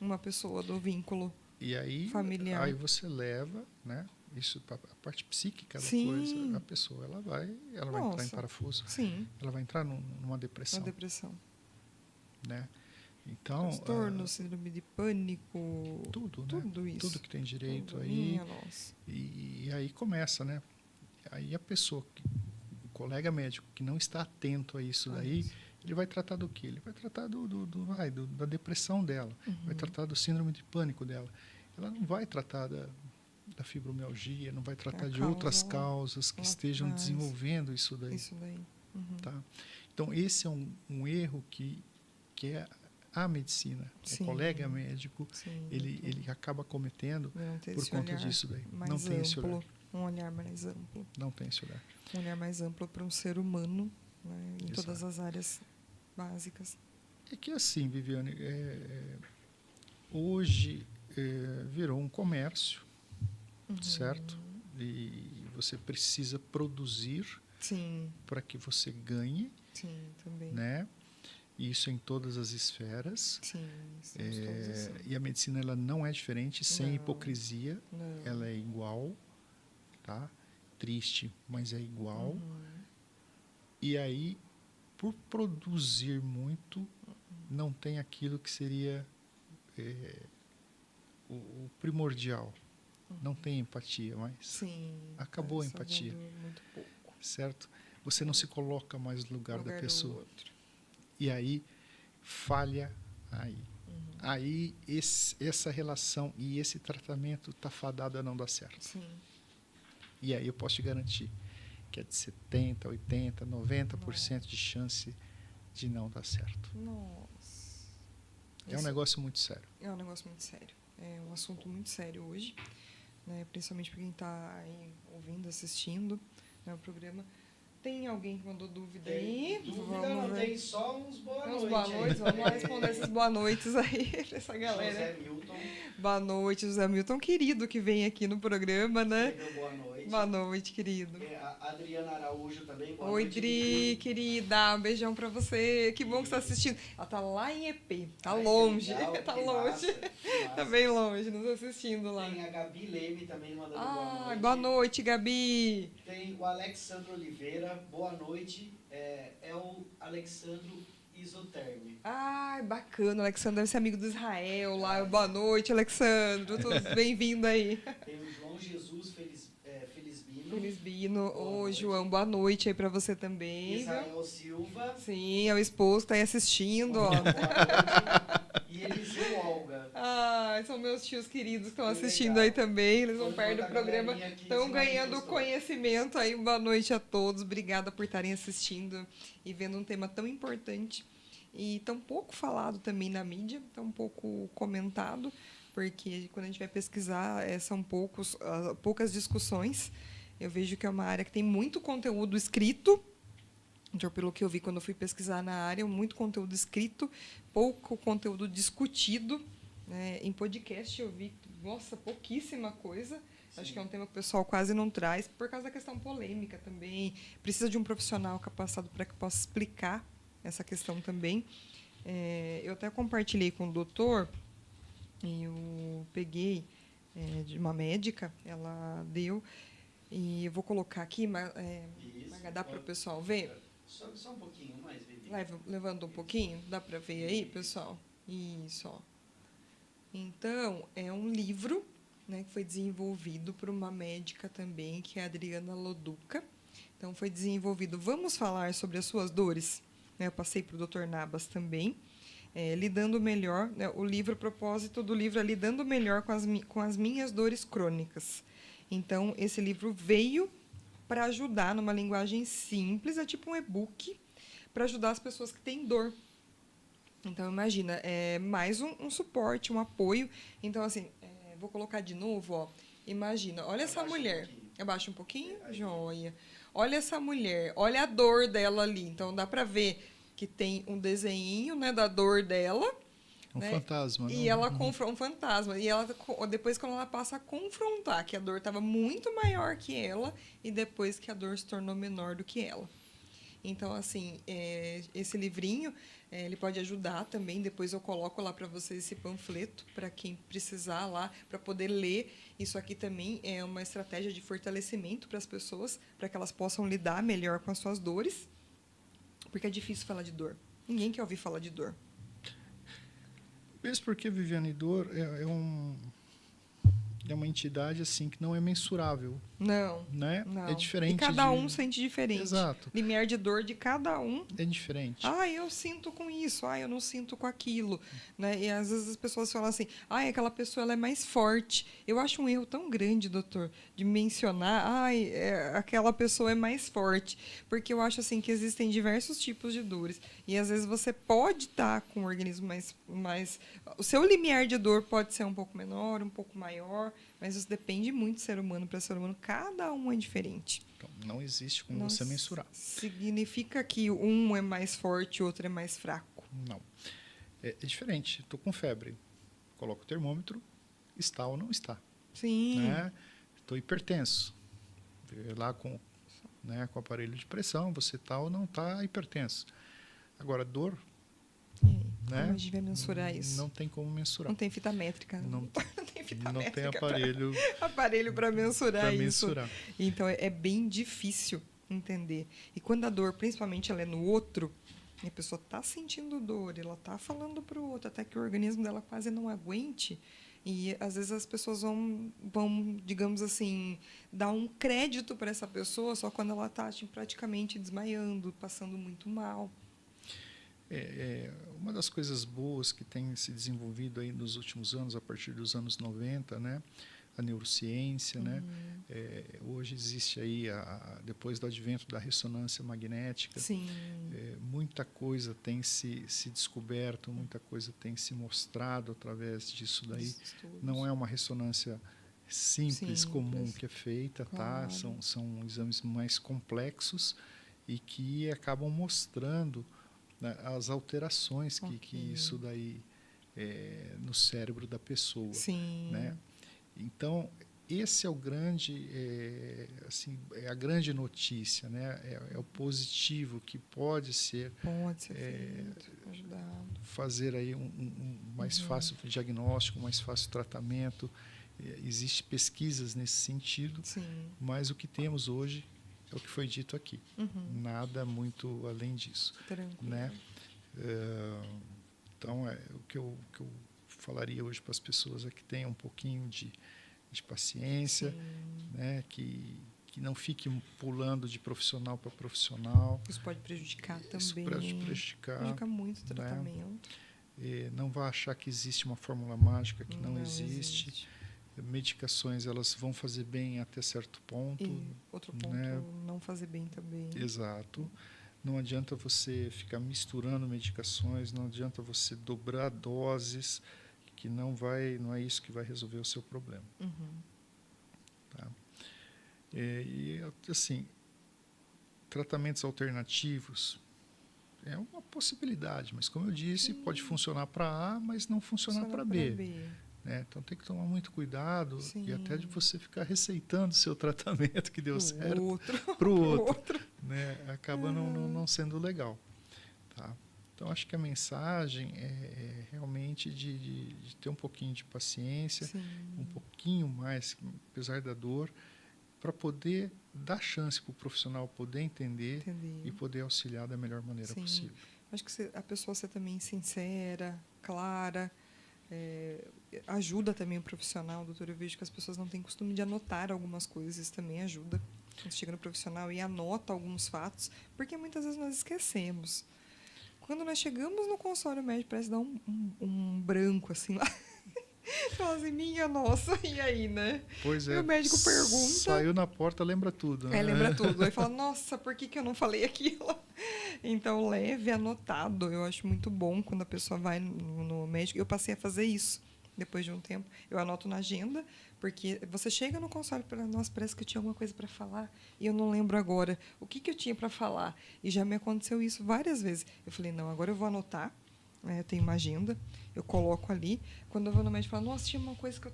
uma pessoa do vínculo familiar. Aí você leva, né? Isso para a parte psíquica da Sim. coisa, a pessoa ela vai entrar em parafuso. Sim. Ela vai entrar numa depressão. Uma depressão. Né? Então, transtorno, síndrome de pânico, tudo, né? Tudo isso. Tudo que tem direito tudo. aí. Minha nossa. E aí começa, né? Aí a pessoa, o colega médico que não está atento a isso daí, ele vai tratar do quê? Ele vai tratar da depressão dela, vai tratar do síndrome de pânico dela. Ela não vai tratar da fibromialgia, não vai tratar de outras causas que estejam desenvolvendo isso daí. Isso daí. Tá? Então, esse é um erro que é a medicina, o colega médico, ele acaba cometendo por conta disso daí. Não tem esse olhar. Um olhar mais amplo. Não tem esse olhar. Um olhar mais amplo para um ser humano, né, em Exato. todas as áreas básicas. É que assim, Viviane, hoje virou um comércio, certo? E você precisa produzir para que você ganhe. Sim, também. Né? Isso em todas as esferas. Sim, e a medicina ela não é diferente, sem hipocrisia. Não. Ela é igual, tá? Triste, mas é igual. E aí, por produzir muito, não tem aquilo que seria o primordial. Não tem empatia mais. Sim. Acabou a empatia. Muito pouco. Certo? Você não se coloca mais no lugar da pessoa. Do outro. E aí, falha aí. Aí, essa relação e esse tratamento está fadado a não dar certo. Sim. E aí eu posso te garantir que é de 70%, 80%, 90% de chance de não dar certo. Nossa. É um negócio muito sério. É um negócio muito sério. É um assunto muito sério hoje, né? Principalmente para quem está aí ouvindo, assistindo, né, o programa. Tem alguém que mandou dúvida aí? Dúvida não, tem só uns boa noite. Uns boa noites, vamos lá responder esses boa noites aí pra essa galera. José Milton. Boa noite, José Milton, querido, que vem aqui no programa, né? Boa noite. Boa noite, querido. A Adriana Araújo também. Boa Oi, noite, Dri, querida, um beijão pra você. Que bom que você tá assistindo. Ela tá lá em EP, tá longe, legal, tá que longe. massa. Tá bem longe, nos assistindo lá. Tem a Gabi Leme também mandando boa noite. Boa noite, Gabi. Tem o Alexandro Oliveira, boa noite. É o Alexandro Isoterme. Ai, bacana, o Alexandre deve ser amigo do Israel lá. Boa noite, Alexandre, bem-vindo aí. Tem o João Jesus Felizbino. Felizbino. Ô, João, boa noite aí pra você também. Israel Silva. Sim, é o esposo que tá aí assistindo, ó. Boa noite. E Eliseu Olga. São meus tios queridos que estão assistindo aí também. Eles não perdem o programa. Estão ganhando conhecimento aí. Boa noite a todos. Obrigada por estarem assistindo e vendo um tema tão importante e tão pouco falado também na mídia, tão pouco comentado, porque quando a gente vai pesquisar, são poucas discussões. Eu vejo que é uma área que tem muito conteúdo escrito. Então, pelo que eu vi quando eu fui pesquisar na área, muito conteúdo escrito, pouco conteúdo discutido. Né? Em podcast eu vi, nossa, pouquíssima coisa. Sim. Acho que é um tema que o pessoal quase não traz, por causa da questão polêmica também. Precisa de um profissional capacitado para que possa explicar essa questão também. Eu até compartilhei com o doutor, eu peguei de uma médica, ela deu, e eu vou colocar aqui, mas dá para o pessoal ver? Só um pouquinho mais, Vivi. Levando um pouquinho, dá para ver aí, pessoal? Isso, ó. Então, é um livro, né, que foi desenvolvido por uma médica também, que é a Adriana Loduca. Então, foi desenvolvido. Vamos falar sobre as suas dores? Eu passei para o Dr. Nabas também. Lidando melhor, né, o propósito do livro é Lidando Melhor com as Minhas Dores Crônicas. Então, esse livro veio para ajudar numa linguagem simples, é tipo um e-book, para ajudar as pessoas que têm dor. Então, imagina, mais um suporte, um apoio. Então, assim, vou colocar de novo, ó, Imagina, olha essa Abaixa um mulher. pouquinho. Abaixa um pouquinho? Aí. Joia. Olha essa mulher, olha a dor dela ali. Então dá pra ver que tem um desenhinho, né, da dor dela. Um né? fantasma. E não? ela confronta um fantasma. E ela, depois, quando ela passa a confrontar que a dor estava muito maior que ela, e depois que a dor se tornou menor do que ela. Então, assim, esse livrinho, ele pode ajudar também. Depois eu coloco lá para vocês esse panfleto, para quem precisar lá, para poder ler. Isso aqui também é uma estratégia de fortalecimento para as pessoas, para que elas possam lidar melhor com as suas dores. Porque é difícil falar de dor. Ninguém quer ouvir falar de dor. Mesmo porque Viviane, dor é uma entidade assim que não é mensurável, Não, né? não. É diferente. E cada um sente diferente. Exato. Limiar de dor de cada um. É diferente. Eu sinto com isso. Eu não sinto com aquilo. Né? E às vezes as pessoas falam assim, aquela pessoa ela é mais forte. Eu acho um erro tão grande, doutor, de mencionar, aquela pessoa é mais forte. Porque eu acho assim que existem diversos tipos de dores. E às vezes você pode estar com o organismo mais... O seu limiar de dor pode ser um pouco menor, um pouco maior, mas isso depende muito de ser humano para ser humano. Cada um é diferente. Então, não existe como Não você mensurar. significa que um é mais forte e o outro é mais fraco. Não. É diferente. Estou com febre. Coloco o termômetro, está ou não está. Sim. Estou hipertenso. Vê lá com o aparelho de pressão, você está ou não está hipertenso. Agora, dor, E aí, né? como a gente vai mensurar isso? Não tem como mensurar. Não tem fita métrica. Não tem fita Não tem métrica. aparelho Para mensurar para isso. mensurar. Então, é bem difícil entender. E quando a dor, principalmente, ela é no outro, e a pessoa está sentindo dor, ela está falando para o outro, até que o organismo dela quase não aguente. E, às vezes, as pessoas vão, digamos assim, dar um crédito para essa pessoa só quando ela está praticamente desmaiando, passando muito mal. Uma das coisas boas que tem se desenvolvido aí nos últimos anos, a partir dos anos 90, né? A neurociência, né? Hoje existe aí, depois do advento da ressonância magnética, Sim. Muita coisa tem se descoberto, muita coisa tem se mostrado através disso daí. Não é uma ressonância simples, comum que é feita, claro. tá? São exames mais complexos e que acabam mostrando, né, as alterações que isso daí no cérebro da pessoa. Sim. Né? Então, esse é o grande, a grande notícia, né? É o positivo que pode ser feito, ajudado. Fazer aí um mais fácil diagnóstico, mais fácil tratamento. Existem pesquisas nesse sentido, Sim. mas o que temos hoje é o que foi dito aqui. Nada muito além disso. Tranquilo. Né? Então, o que eu falaria hoje para as pessoas é que tenham um pouquinho de paciência, né? Que não fique pulando de profissional para profissional. Isso pode prejudicar também. Isso pode prejudicar. Prejudica muito o tratamento. Né? Não vá achar que existe uma fórmula mágica, que não existe. Medicações, elas vão fazer bem até certo ponto. E outro ponto, né? não fazer bem também. Exato. Não adianta você ficar misturando medicações, não adianta você dobrar doses, que não é isso que vai resolver o seu problema. Tá? E assim, tratamentos alternativos é uma possibilidade, mas como eu disse, pode funcionar para A, mas não funcionar para B. Né? Então tem que tomar muito cuidado e até de você ficar receitando o seu tratamento que deu certo para o outro. Né? Acaba não sendo legal. Tá? Então, acho que a mensagem é realmente de ter um pouquinho de paciência, um pouquinho mais, apesar da dor, para poder dar chance para o profissional poder entender e poder auxiliar da melhor maneira possível. Acho que a pessoa ser também sincera, clara, ajuda também o profissional, doutor. Eu vejo que as pessoas não têm costume de anotar algumas coisas, isso também ajuda. Quando chega no profissional e anota alguns fatos, porque muitas vezes nós esquecemos. Quando nós chegamos no consultório médico, parece dar um branco assim lá. Fala assim, minha nossa, e aí, né? Pois é. E o médico pergunta. Saiu na porta, lembra tudo. Né? Lembra tudo. Aí fala, nossa, por que eu não falei aquilo? Então, leve anotado. Eu acho muito bom quando a pessoa vai no médico. Eu passei a fazer isso depois de um tempo. Eu anoto na agenda, Porque você chega no consultório e fala, nossa, parece que eu tinha alguma coisa para falar e eu não lembro agora o que eu tinha para falar. E já me aconteceu isso várias vezes. Eu falei, não, agora eu vou anotar. Eu tenho uma agenda, eu coloco ali. Quando eu vou no médico, eu falo, nossa, tinha uma coisa que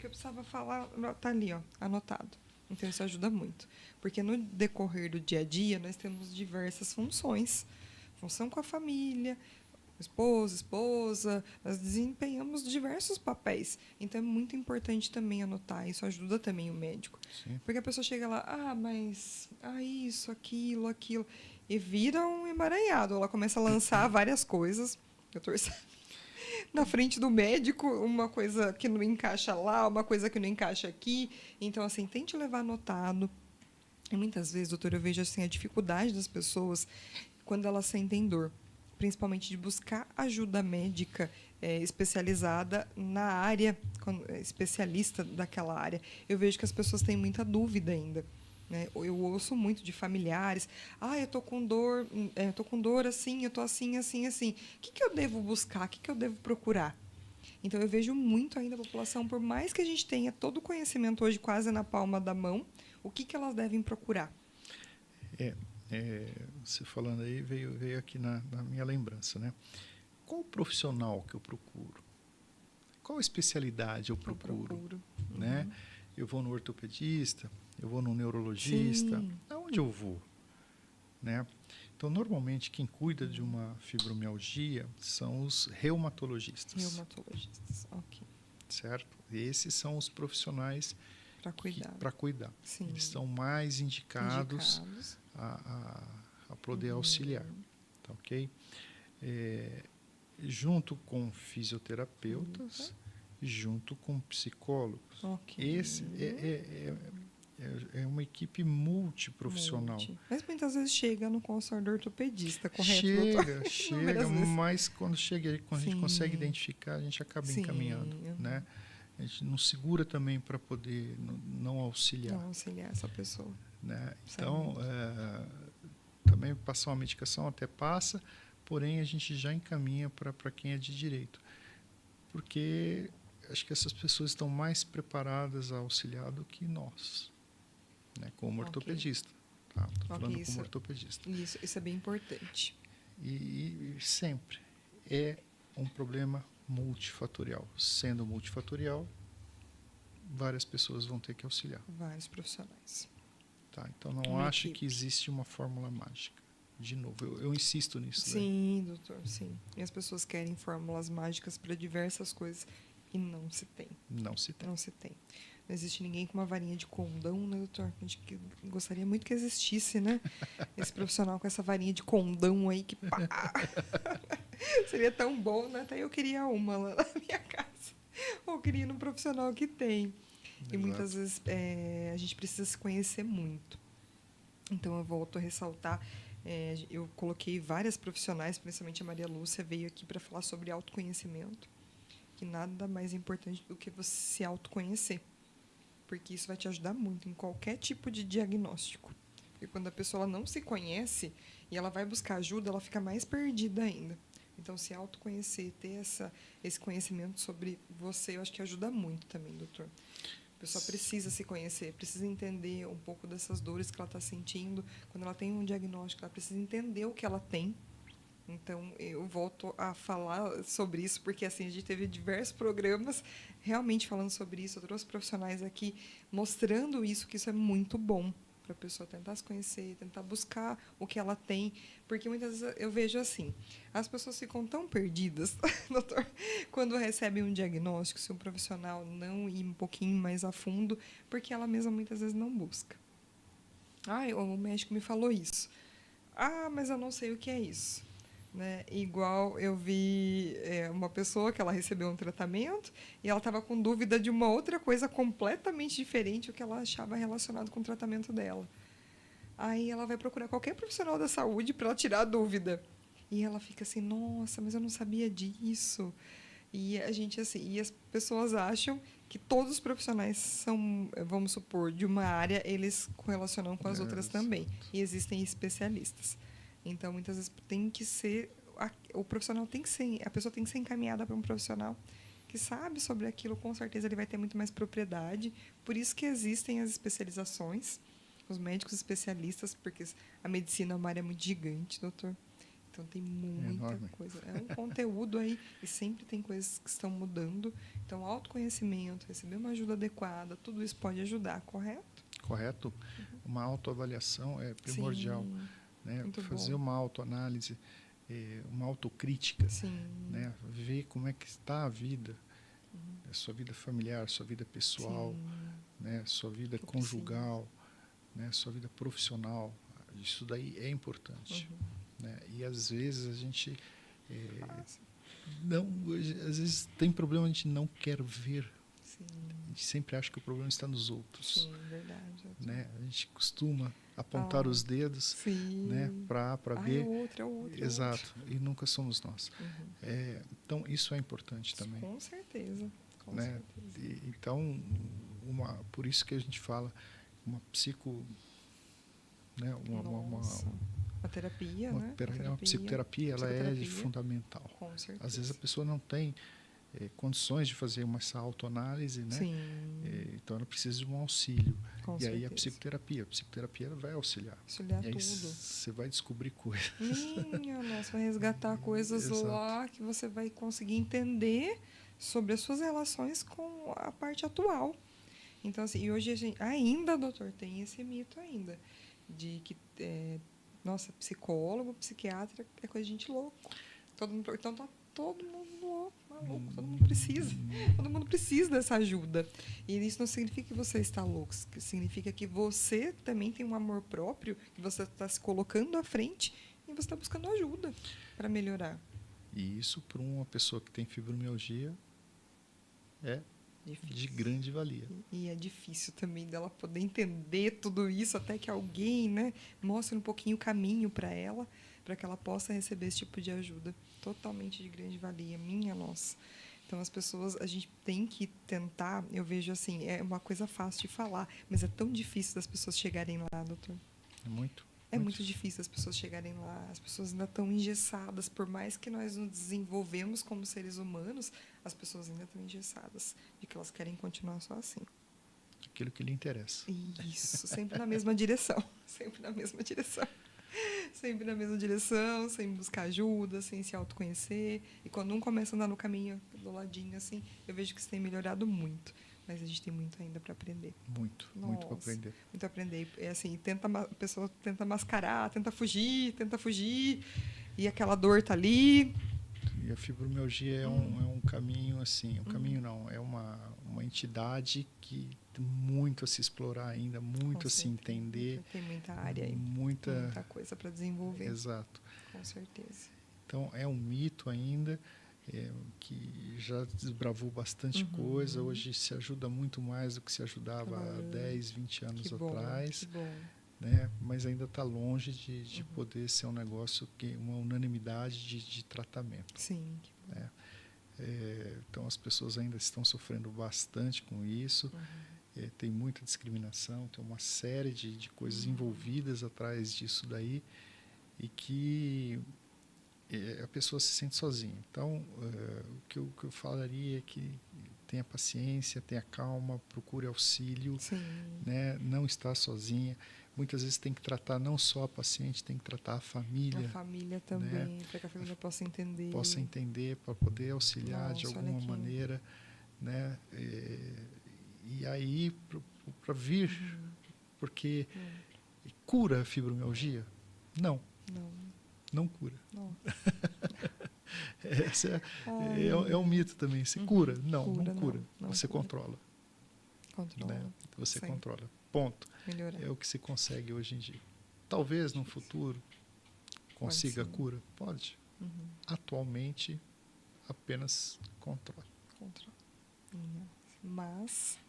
eu precisava falar. Está ali, ó, anotado. Então, isso ajuda muito. Porque no decorrer do dia a dia, nós temos diversas funções. Função com a família, esposo, esposa, nós desempenhamos diversos papéis. Então, é muito importante também anotar. Isso ajuda também o médico. Sim. Porque a pessoa chega lá, mas isso, aquilo. E vira um emaranhado. Ela começa a lançar várias coisas. Eu torço na frente do médico, uma coisa que não encaixa lá, uma coisa que não encaixa aqui. Então, assim, tente levar anotado. E muitas vezes, doutor, eu vejo assim, a dificuldade das pessoas quando elas sentem dor, principalmente de buscar ajuda médica especializada na área, especialista daquela área. Eu vejo que as pessoas têm muita dúvida ainda. Né? Eu ouço muito de familiares, eu tô com dor assim, eu tô assim. O que eu devo buscar? O que eu devo procurar? Então, eu vejo muito ainda a população, por mais que a gente tenha todo o conhecimento hoje quase na palma da mão, o que elas devem procurar? Você falando aí, veio aqui na minha lembrança, né? Qual o profissional que eu procuro? Qual especialidade eu procuro? Né? Eu vou no ortopedista, eu vou no neurologista, aonde eu vou? Né? Então, normalmente, quem cuida de uma fibromialgia são os reumatologistas. Reumatologistas, ok. Certo? Esses são os profissionais para cuidar. Sim. Eles são mais indicados. A poder auxiliar. Tá, ok? Junto com fisioterapeutas, junto com psicólogos. Okay. Esse é uma equipe multiprofissional. Mas muitas vezes chega no consultório do ortopedista, correto, doutor? Chega, mas quando a gente consegue identificar, a gente acaba encaminhando. Né? A gente não segura também para poder não auxiliar. Não auxiliar essa pessoa. Né? Então, também passar uma medicação até passa, porém a gente já encaminha para quem é de direito. Porque acho que essas pessoas estão mais preparadas a auxiliar do que nós, né? Como ortopedista. Tá? Estou falando como ortopedista. Isso é bem importante. E sempre é um problema multifatorial. Sendo multifatorial, várias pessoas vão ter que auxiliar. Vários profissionais. Tá, então não acho que existe uma fórmula mágica. De novo, eu insisto nisso. Sim, doutor, sim. E as pessoas querem fórmulas mágicas para diversas coisas e não se tem. Não se tem. Não se tem. Não existe ninguém com uma varinha de condão, né, doutor? A gente gostaria muito que existisse, né? Esse profissional com essa varinha de condão aí que pá! Seria tão bom, né? Até eu queria uma lá na minha casa. Ou queria num profissional que tem. E muitas vezes a gente precisa se conhecer muito. Então, eu volto a ressaltar, eu coloquei várias profissionais, principalmente a Maria Lúcia, veio aqui para falar sobre autoconhecimento, que nada mais importante do que você se autoconhecer, porque isso vai te ajudar muito em qualquer tipo de diagnóstico. Porque quando a pessoa ela não se conhece e ela vai buscar ajuda, ela fica mais perdida ainda. Então, se autoconhecer, ter esse conhecimento sobre você, eu acho que ajuda muito também, doutor. A pessoa precisa se conhecer, precisa entender um pouco dessas dores que ela está sentindo. Quando ela tem um diagnóstico, ela precisa entender o que ela tem. Então, eu volto a falar sobre isso, porque assim, a gente teve diversos programas realmente falando sobre isso. Eu trouxe profissionais aqui mostrando isso, que isso é muito bom para a pessoa tentar se conhecer, tentar buscar o que ela tem. Porque muitas vezes eu vejo assim, as pessoas ficam tão perdidas, doutor, quando recebem um diagnóstico, se um profissional não ir um pouquinho mais a fundo, porque ela mesma muitas vezes não busca. O médico me falou isso. Mas eu não sei o que é isso. Né? Igual eu vi uma pessoa que ela recebeu um tratamento e ela estava com dúvida de uma outra coisa completamente diferente do que ela achava relacionado com o tratamento dela. Aí ela vai procurar qualquer profissional da saúde para ela tirar a dúvida. E ela fica assim, nossa, mas eu não sabia disso. E a gente assim, e as pessoas acham que todos os profissionais são, vamos supor, de uma área, eles correlacionam com as outras também. E existem especialistas. Então, muitas vezes tem que ser, o profissional tem que ser, a pessoa tem que ser encaminhada para um profissional que sabe sobre aquilo, com certeza ele vai ter muito mais propriedade. Por isso que existem as especializações, os médicos especialistas, porque a medicina é uma área muito gigante, doutor. Então tem muita enorme. coisa. É um conteúdo aí e sempre tem coisas que estão mudando. Então, autoconhecimento, receber uma ajuda adequada, tudo isso pode ajudar, correto? Correto? Uma autoavaliação é primordial. Sim, Né? muito Fazer bom. uma autoanálise, uma autocrítica, Sim. né? Ver como é que está a vida, a sua vida familiar, sua vida pessoal, Sim. né? Sua vida Tudo conjugal, né? Sua vida profissional. Isso daí é importante. Né? E às vezes a gente não, às vezes tem problema, a gente não quer ver. Sim. A gente sempre acha que o problema está nos outros. Sim, verdade. Né? A gente costuma apontar os dedos, Sim. né? Para É ver. o outro, é o outro. Exato. E nunca somos nós. Uhum. Então, isso é importante também. Com certeza. Com Né? certeza. Então, por isso que a gente fala uma né? Nossa. Uma terapia, né? Uma psicoterapia, ela é fundamental. Com certeza. Às vezes a pessoa não tem condições de fazer essa autoanálise, né? Sim. Então ela precisa de um auxílio. Com e certeza. aí a psicoterapia ela vai auxiliar. Auxiliar e aí tudo. você vai descobrir coisas. Minha nossa, vai resgatar coisas Exato. lá que você vai conseguir entender sobre as suas relações com a parte atual. Então, assim, e hoje a gente ainda, doutor, tem esse mito ainda de que, nossa, psicólogo, psiquiatra é coisa de gente louco. Então tá todo mundo louco, maluco, todo mundo precisa dessa ajuda. E isso não significa que você está louco, significa que você também tem um amor próprio, que você está se colocando à frente e você está buscando ajuda para melhorar. E isso, para uma pessoa que tem fibromialgia, é Difícil. de grande valia. E é difícil também dela poder entender tudo isso, até que alguém, né, mostre um pouquinho o caminho para ela, para que ela possa receber esse tipo de ajuda. Totalmente de grande valia, minha nossa. Então, as pessoas, a gente tem que tentar, eu vejo assim, é uma coisa fácil de falar, mas é tão difícil das pessoas chegarem lá, doutor. É muito. É muito difícil as pessoas chegarem lá, as pessoas ainda estão engessadas, por mais que nós nos desenvolvemos como seres humanos, as pessoas ainda estão engessadas, de que elas querem continuar só assim. Aquilo que lhe interessa. Isso, sempre na mesma direção, sempre na mesma direção. Sempre na mesma direção, sem buscar ajuda, sem se autoconhecer. E quando um começa a andar no caminho do ladinho, assim, eu vejo que isso tem melhorado muito. Mas a gente tem muito ainda para aprender. Muito para aprender. Muito a aprender. É assim, a pessoa tenta mascarar, tenta fugir, e aquela dor tá ali. E a fibromialgia é um caminho, assim, caminho não, é uma entidade que tem muito a se explorar ainda, muito a se entender. Tem muita área aí, muita coisa para desenvolver. Exato. Com certeza. Então, é um mito ainda, que já desbravou bastante coisa, hoje se ajuda muito mais do que se ajudava há 10, 20 anos atrás. Que bom. Né? Mas ainda está longe de poder ser um negócio, uma unanimidade de tratamento. Sim. Né? Então as pessoas ainda estão sofrendo bastante com isso, tem muita discriminação, tem uma série de coisas envolvidas atrás disso daí, e que a pessoa se sente sozinha. Então o que eu falaria é que tenha paciência, tenha calma, procure auxílio, né? Não está sozinha. Muitas vezes tem que tratar não só a paciente, tem que tratar a família. A família também, né? Para que a família possa entender. Possa entender, para poder auxiliar de alguma maneira. Né? E aí, para vir, porque cura a fibromialgia? Não. Não cura. Não. Esse é um mito também. Você cura? Não cura. Você controla. Né? Você controla. Ponto. Melhorar. É o que se consegue hoje em dia. Talvez no futuro consiga a cura? Pode. Atualmente, apenas controle. Mas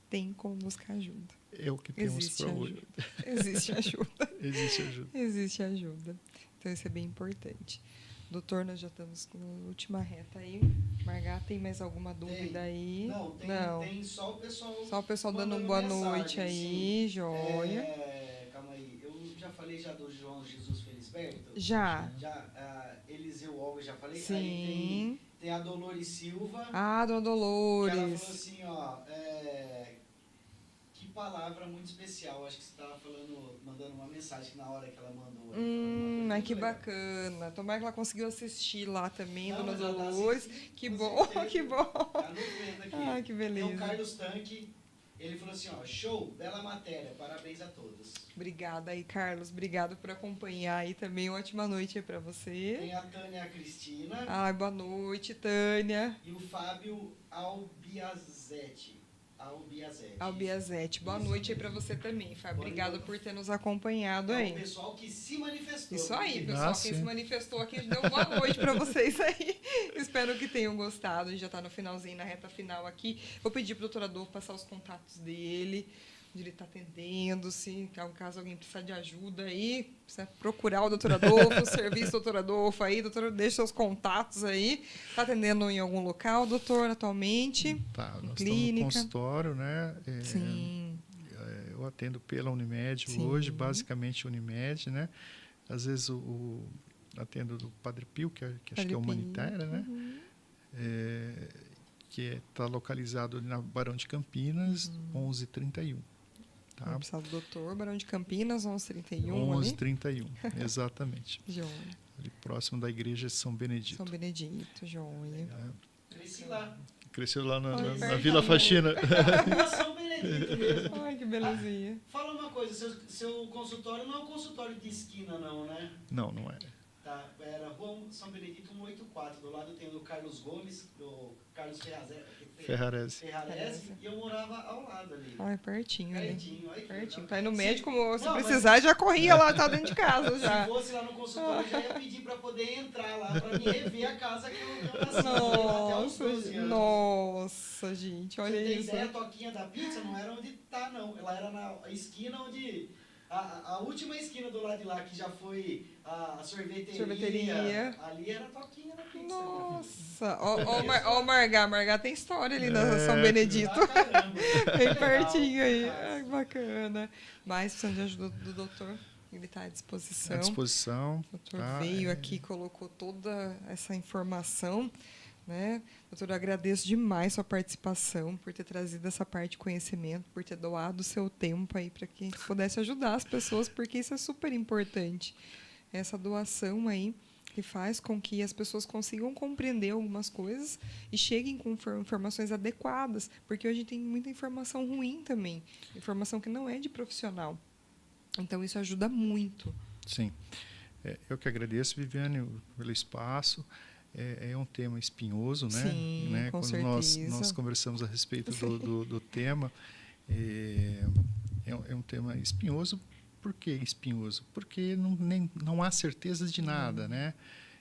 tem como buscar ajuda. É o que temos para hoje. Existe ajuda. Existe ajuda. Existe ajuda. Então, isso é bem importante. Doutor, nós já estamos na última reta aí. Margar, tem mais alguma dúvida aí? Não, tem só o pessoal. Só o pessoal dando boa noite aí, joia. Calma aí, eu já falei do João Jesus Felisberto? Já. Eliseu Olga, já falei? Sim. Aí Tem a Dolores Silva. Ah, Dona Que ela falou Dolores. assim, ó, que palavra muito especial. Acho que você estava falando, mandando uma mensagem na hora que ela mandou. Ai, que bacana. Tomara que ela conseguiu assistir lá também, Não, Dona mas ela tá Dolores. assistindo, Que com bom, certeza. que bom. Tá no vendo aqui. Ai, que beleza. Tem o Carlos Tanque, ele falou assim, ó, show, bela matéria, parabéns a todos. Obrigada aí, Carlos. Obrigado por acompanhar aí também. Ótima noite aí pra você. Tem a Tânia Cristina Ai, boa noite, Tânia. e o Fábio Albiazete. Albiazete. Boa Isso noite aí mesmo. pra você também, Fábio. Boa Obrigada noite. por ter nos acompanhado É o aí. pessoal que se manifestou. Isso aí, porque- pessoal. Ah, Quem sim. se manifestou aqui deu boa noite pra vocês aí. Espero que tenham gostado. A gente já tá no finalzinho, na reta final aqui. Vou pedir pro doutor Adolfo passar os contatos dele, onde ele tá atendendo. Se caso alguém precisar de ajuda aí, precisa procurar o doutor Adolfo, o serviço do doutor Adolfo aí. Doutor, deixa seus contatos aí. Tá atendendo em algum local, doutor, atualmente? Tá, nós Clínica. estamos no consultório, né? Sim. Eu atendo pela Unimed Sim. hoje, basicamente Unimed, né? Às vezes atendo do Padre Pio, que acho que Padre é Pio. humanitária, né? Uhum. Que está localizado ali na Barão de Campinas, 1131. Tá? Vamos precisar do doutor, Barão de Campinas, 1131 ali. 1131, exatamente. Joia. Ali próximo da igreja de São Benedito. São Benedito, joia. Cresci lá. Cresceu lá na pertinho. Vila Faxina. Na São Benedito mesmo. Ai, que belezinha. Fala uma coisa, seu consultório não é um consultório de esquina não, né? Não, não é. Tá, era Rua São Benedito 184, do lado tem o do Carlos Gomes, do Carlos Ferrarese. Ferrarese, e eu morava ao lado ali. Ai, pertinho ali. Pertinho, aí que Pertinho. legal. Tá aí no médico, se Não, mas precisar, já corria lá, tá dentro de casa já. Se fosse lá no consultório, eu já ia pedir pra poder entrar lá, pra me rever a casa que eu nasci, até os 12 anos. Nossa, gente, olha Você tem isso. ideia, a toquinha da pizza não era onde tá, não. Ela era na esquina onde... A última esquina do lado de lá, que já foi a sorveteria. Ali era a toquinha da pizza. Nossa, ó o Margá. Margá tem história ali na São Benedito. Ah, caramba. Bem Legal. pertinho aí. Nossa. Ai, que bacana. Mas precisando de ajuda do doutor, ele está à disposição. À disposição. O doutor Tá, veio aqui, colocou toda essa informação, né? Doutor, eu agradeço demais sua participação, por ter trazido essa parte de conhecimento, por ter doado o seu tempo aí para que pudesse ajudar as pessoas, porque isso é super importante. Essa doação aí que faz com que as pessoas consigam compreender algumas coisas e cheguem com informações adequadas, porque hoje tem muita informação ruim também, informação que não é de profissional. Então, isso ajuda muito. Sim. Eu que agradeço, Viviane, pelo espaço. É um tema espinhoso, né? Sim, né? com Quando certeza. nós conversamos a respeito do tema, é um tema espinhoso. Por que espinhoso? Porque não há certezas de nada, né?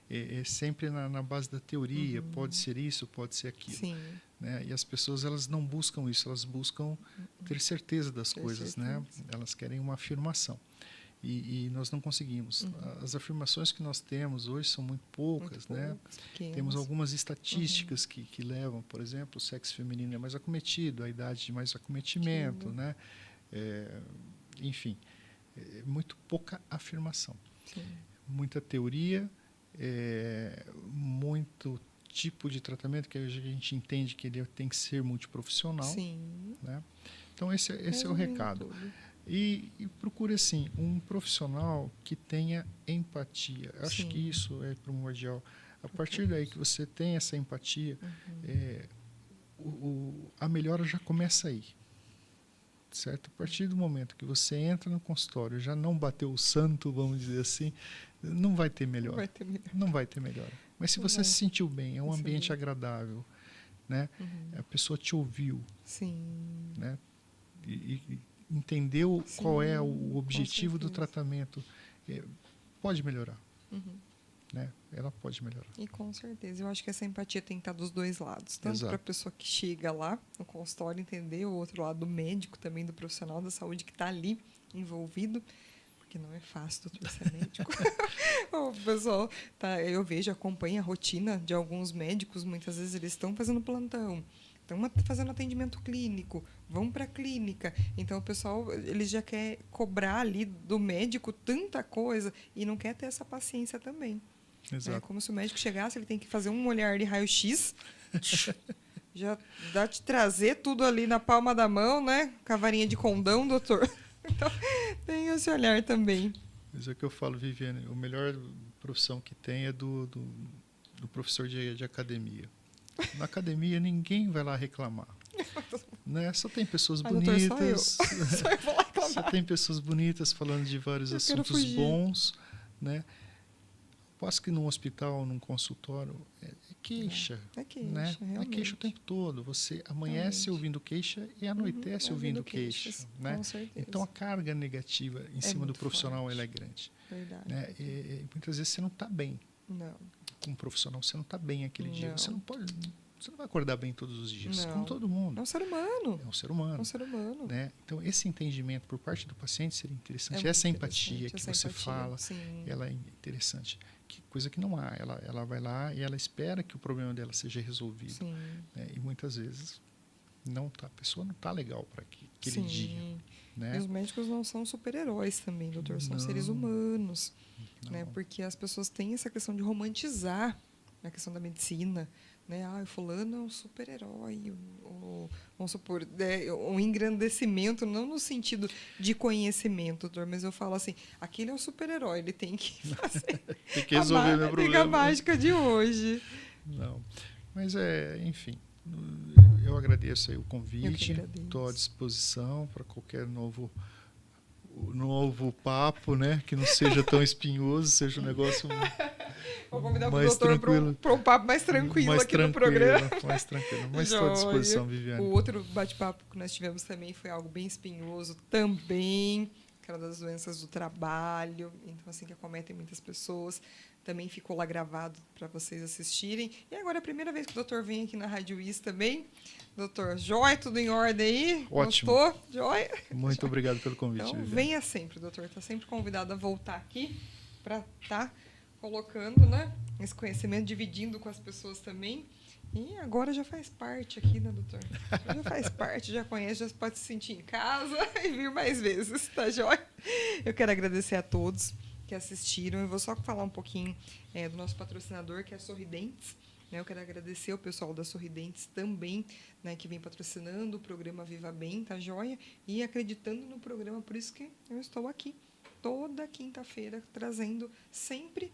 É sempre na base da teoria, pode ser isso, pode ser aquilo. Sim. Né? E as pessoas elas não buscam isso, elas buscam ter certeza das coisas, né? Elas querem uma afirmação. E nós não conseguimos. As afirmações que nós temos hoje são muito poucas, né? Pequenas. Temos algumas estatísticas que levam, por exemplo, o sexo feminino é mais acometido, a idade de mais acometimento, né? Enfim, muito pouca afirmação. Sim. Muita teoria, muito tipo de tratamento que hoje a gente entende que ele tem que ser multiprofissional. Sim. Né? Então, esse é o recado. E procure, assim, um profissional que tenha empatia. Eu acho que isso é primordial. A partir daí que você tem essa empatia, a melhora já começa aí. Certo? A partir do momento que você entra no consultório, já não bateu o santo, vamos dizer assim, não vai ter melhor. Não vai ter melhor. Mas se você se sentiu bem, é um ambiente agradável, né? A pessoa te ouviu. Sim. Né? E entendeu qual é o objetivo do tratamento, pode melhorar. Né? Ela pode melhorar. E com certeza. Eu acho que essa empatia tem que estar dos dois lados. Tanto para a pessoa que chega lá no consultório entender, o outro lado do médico também, do profissional da saúde que está ali envolvido. Porque não é fácil, doutor, ser médico. O pessoal, eu vejo, acompanho a rotina de alguns médicos. Muitas vezes eles estão fazendo plantão. Estão fazendo atendimento clínico, vão para a clínica. Então, o pessoal ele já quer cobrar ali do médico tanta coisa e não quer ter essa paciência também. Exato. É como se o médico chegasse, ele tem que fazer um olhar de raio-x, já dá te trazer tudo ali na palma da mão, né? Com a varinha de condão, doutor. Então, tem esse olhar também. Mas é o que eu falo, Viviane, a melhor profissão que tem é do professor de academia. Na academia, ninguém vai lá reclamar. Né? Só tem pessoas bonitas. Doutor, só eu vou lá reclamar. Só tem pessoas bonitas falando de vários assuntos bons. Né? Posso que num hospital, num consultório, é queixa. É queixa, né? realmente. É queixa o tempo todo. Você amanhece ouvindo queixa e anoitece ouvindo queixa. Né? Com certeza. Então, a carga negativa em cima do profissional ela é grande. Verdade. Né? E muitas vezes você não está bem. Não. Como profissional, você não está bem aquele dia. Você não vai acordar bem todos os dias, Não. como todo mundo. É um ser humano. É um ser humano. É um ser humano. Né? Então, esse entendimento por parte do paciente seria interessante. É essa muito empatia que você fala, ela é interessante. Coisa que não há. Ela vai lá e ela espera que o problema dela seja resolvido. Né? E muitas vezes a pessoa não está legal para aquele dia. Né? E os médicos não são super-heróis também, doutor. São seres humanos. Né? Porque as pessoas têm essa questão de romantizar a questão da medicina. Né? O fulano é um super-herói, vamos supor, um engrandecimento, não no sentido de conhecimento, doutor, mas eu falo assim, aquele é o super-herói, ele tem que fazer tem que resolver meu problema. A mágica de hoje. Não, mas enfim, eu agradeço aí o convite, estou à disposição para qualquer novo papo, né? Que não seja tão espinhoso, seja um negócio vou convidar mais o doutor para um papo mais tranquilo aqui no programa. Mais tranquilo, mas estou à disposição, Viviane. O outro bate-papo que nós tivemos também foi algo bem espinhoso também, aquela das doenças do trabalho, então assim, que acometem muitas pessoas. Também ficou lá gravado para vocês assistirem. E agora é a primeira vez que o doutor vem aqui na Rádio Is também. Doutor, jóia, tudo em ordem aí? Ótimo. Gostou? Jóia? Muito obrigado pelo convite, Então, Viviane. venha sempre, doutor. Está sempre convidado a voltar aqui para estar colocando, né, esse conhecimento, dividindo com as pessoas também. E agora já faz parte aqui, né, doutor? Já faz parte, já conhece, já pode se sentir em casa e vir mais vezes, tá jóia? Eu quero agradecer a todos que assistiram. Eu vou só falar um pouquinho do nosso patrocinador, que é a Sorridentes. Né? Eu quero agradecer o pessoal da Sorridentes também, né, que vem patrocinando o programa Viva Bem, tá joia? E acreditando no programa, por isso que eu estou aqui toda quinta-feira, trazendo sempre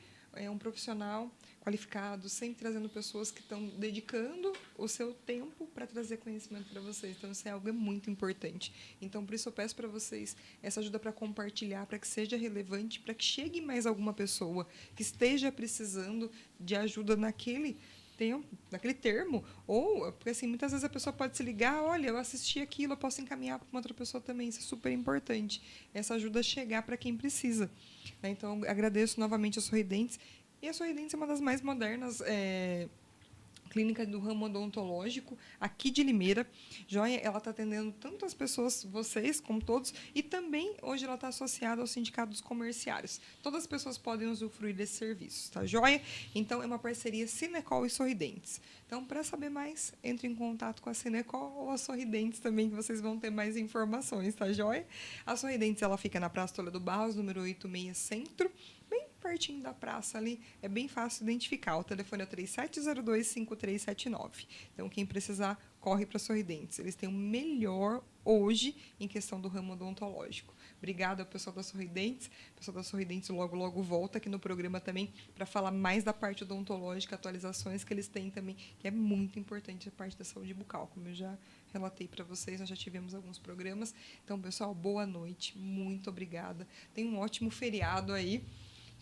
um profissional qualificado, sempre trazendo pessoas que estão dedicando o seu tempo para trazer conhecimento para vocês. Então, isso é algo muito importante. Então, por isso, eu peço para vocês essa ajuda para compartilhar, para que seja relevante, para que chegue mais alguma pessoa que esteja precisando de ajuda naquele termo, ou, porque assim, muitas vezes a pessoa pode se ligar, olha, eu assisti aquilo, eu posso encaminhar para uma outra pessoa também, isso é super importante, essa ajuda a chegar para quem precisa. Né? Então, agradeço novamente a Sorridentes, e a Sorridentes é uma das mais modernas clínica do ramo odontológico aqui de Limeira. Joia, ela está atendendo tanto as pessoas, vocês, como todos, e também hoje ela está associada ao Sindicato dos Comerciários. Todas as pessoas podem usufruir desse serviço, tá joia? Então, é uma parceria Cinecol e Sorridentes. Então, para saber mais, entre em contato com a Cinecol ou a Sorridentes também, que vocês vão ter mais informações, tá joia? A Sorridentes, ela fica na Praça Toledo Barros, número 86 Centro, bem pertinho da praça ali, é bem fácil identificar. O telefone é 3702-5379. Então, quem precisar, corre para Sorridentes. Eles têm o melhor hoje em questão do ramo odontológico. Obrigada ao pessoal da Sorridentes. O pessoal da Sorridentes logo, logo volta aqui no programa também para falar mais da parte odontológica, atualizações que eles têm também, que é muito importante a parte da saúde bucal, como eu já relatei para vocês, nós já tivemos alguns programas. Então, pessoal, boa noite, muito obrigada. Tenha um ótimo feriado aí.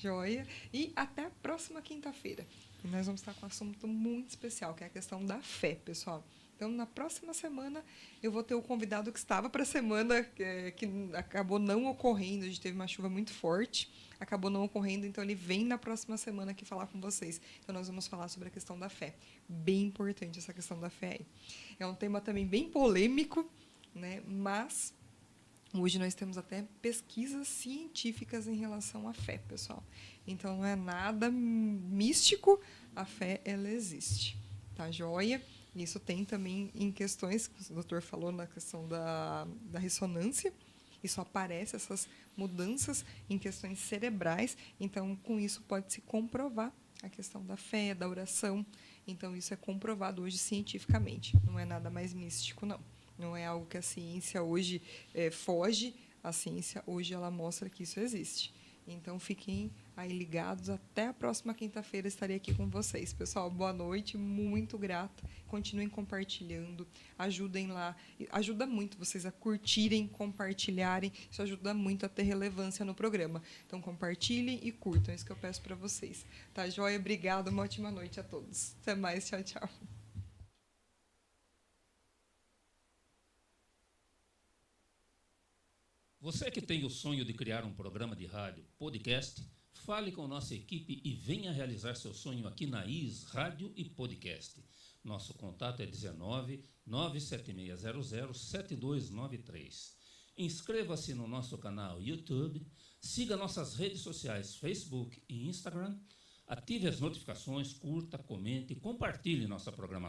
Joia. E até a próxima quinta-feira. E nós vamos estar com um assunto muito especial, que é a questão da fé, pessoal. Então, na próxima semana, eu vou ter o convidado que estava para a semana, que acabou não ocorrendo. A gente teve uma chuva muito forte, acabou não ocorrendo, então ele vem na próxima semana aqui falar com vocês. Então, nós vamos falar sobre a questão da fé. Bem importante essa questão da fé aí. É um tema também bem polêmico, né? Mas hoje nós temos até pesquisas científicas em relação à fé, pessoal. Então, não é nada místico, a fé, ela existe. Tá joia? Isso tem também em questões, que o doutor falou na questão da ressonância, isso aparece, essas mudanças em questões cerebrais, então, com isso pode-se comprovar a questão da fé, da oração. Então, isso é comprovado hoje cientificamente. Não é nada mais místico, não. Não é algo que a ciência hoje foge. A ciência hoje ela mostra que isso existe. Então, fiquem aí ligados. Até a próxima quinta-feira estarei aqui com vocês. Pessoal, boa noite. Muito grata. Continuem compartilhando. Ajudem lá. Ajuda muito vocês a curtirem, compartilharem. Isso ajuda muito a ter relevância no programa. Então, compartilhem e curtam. É isso que eu peço para vocês. Tá, joia? Obrigada. Uma ótima noite a todos. Até mais. Tchau, tchau. Você que tem o sonho de criar um programa de rádio, podcast, fale com nossa equipe e venha realizar seu sonho aqui na IS Rádio e Podcast. Nosso contato é 19 97600 7293. Inscreva-se no nosso canal YouTube, siga nossas redes sociais Facebook e Instagram, ative as notificações, curta, comente e compartilhe nossa programação.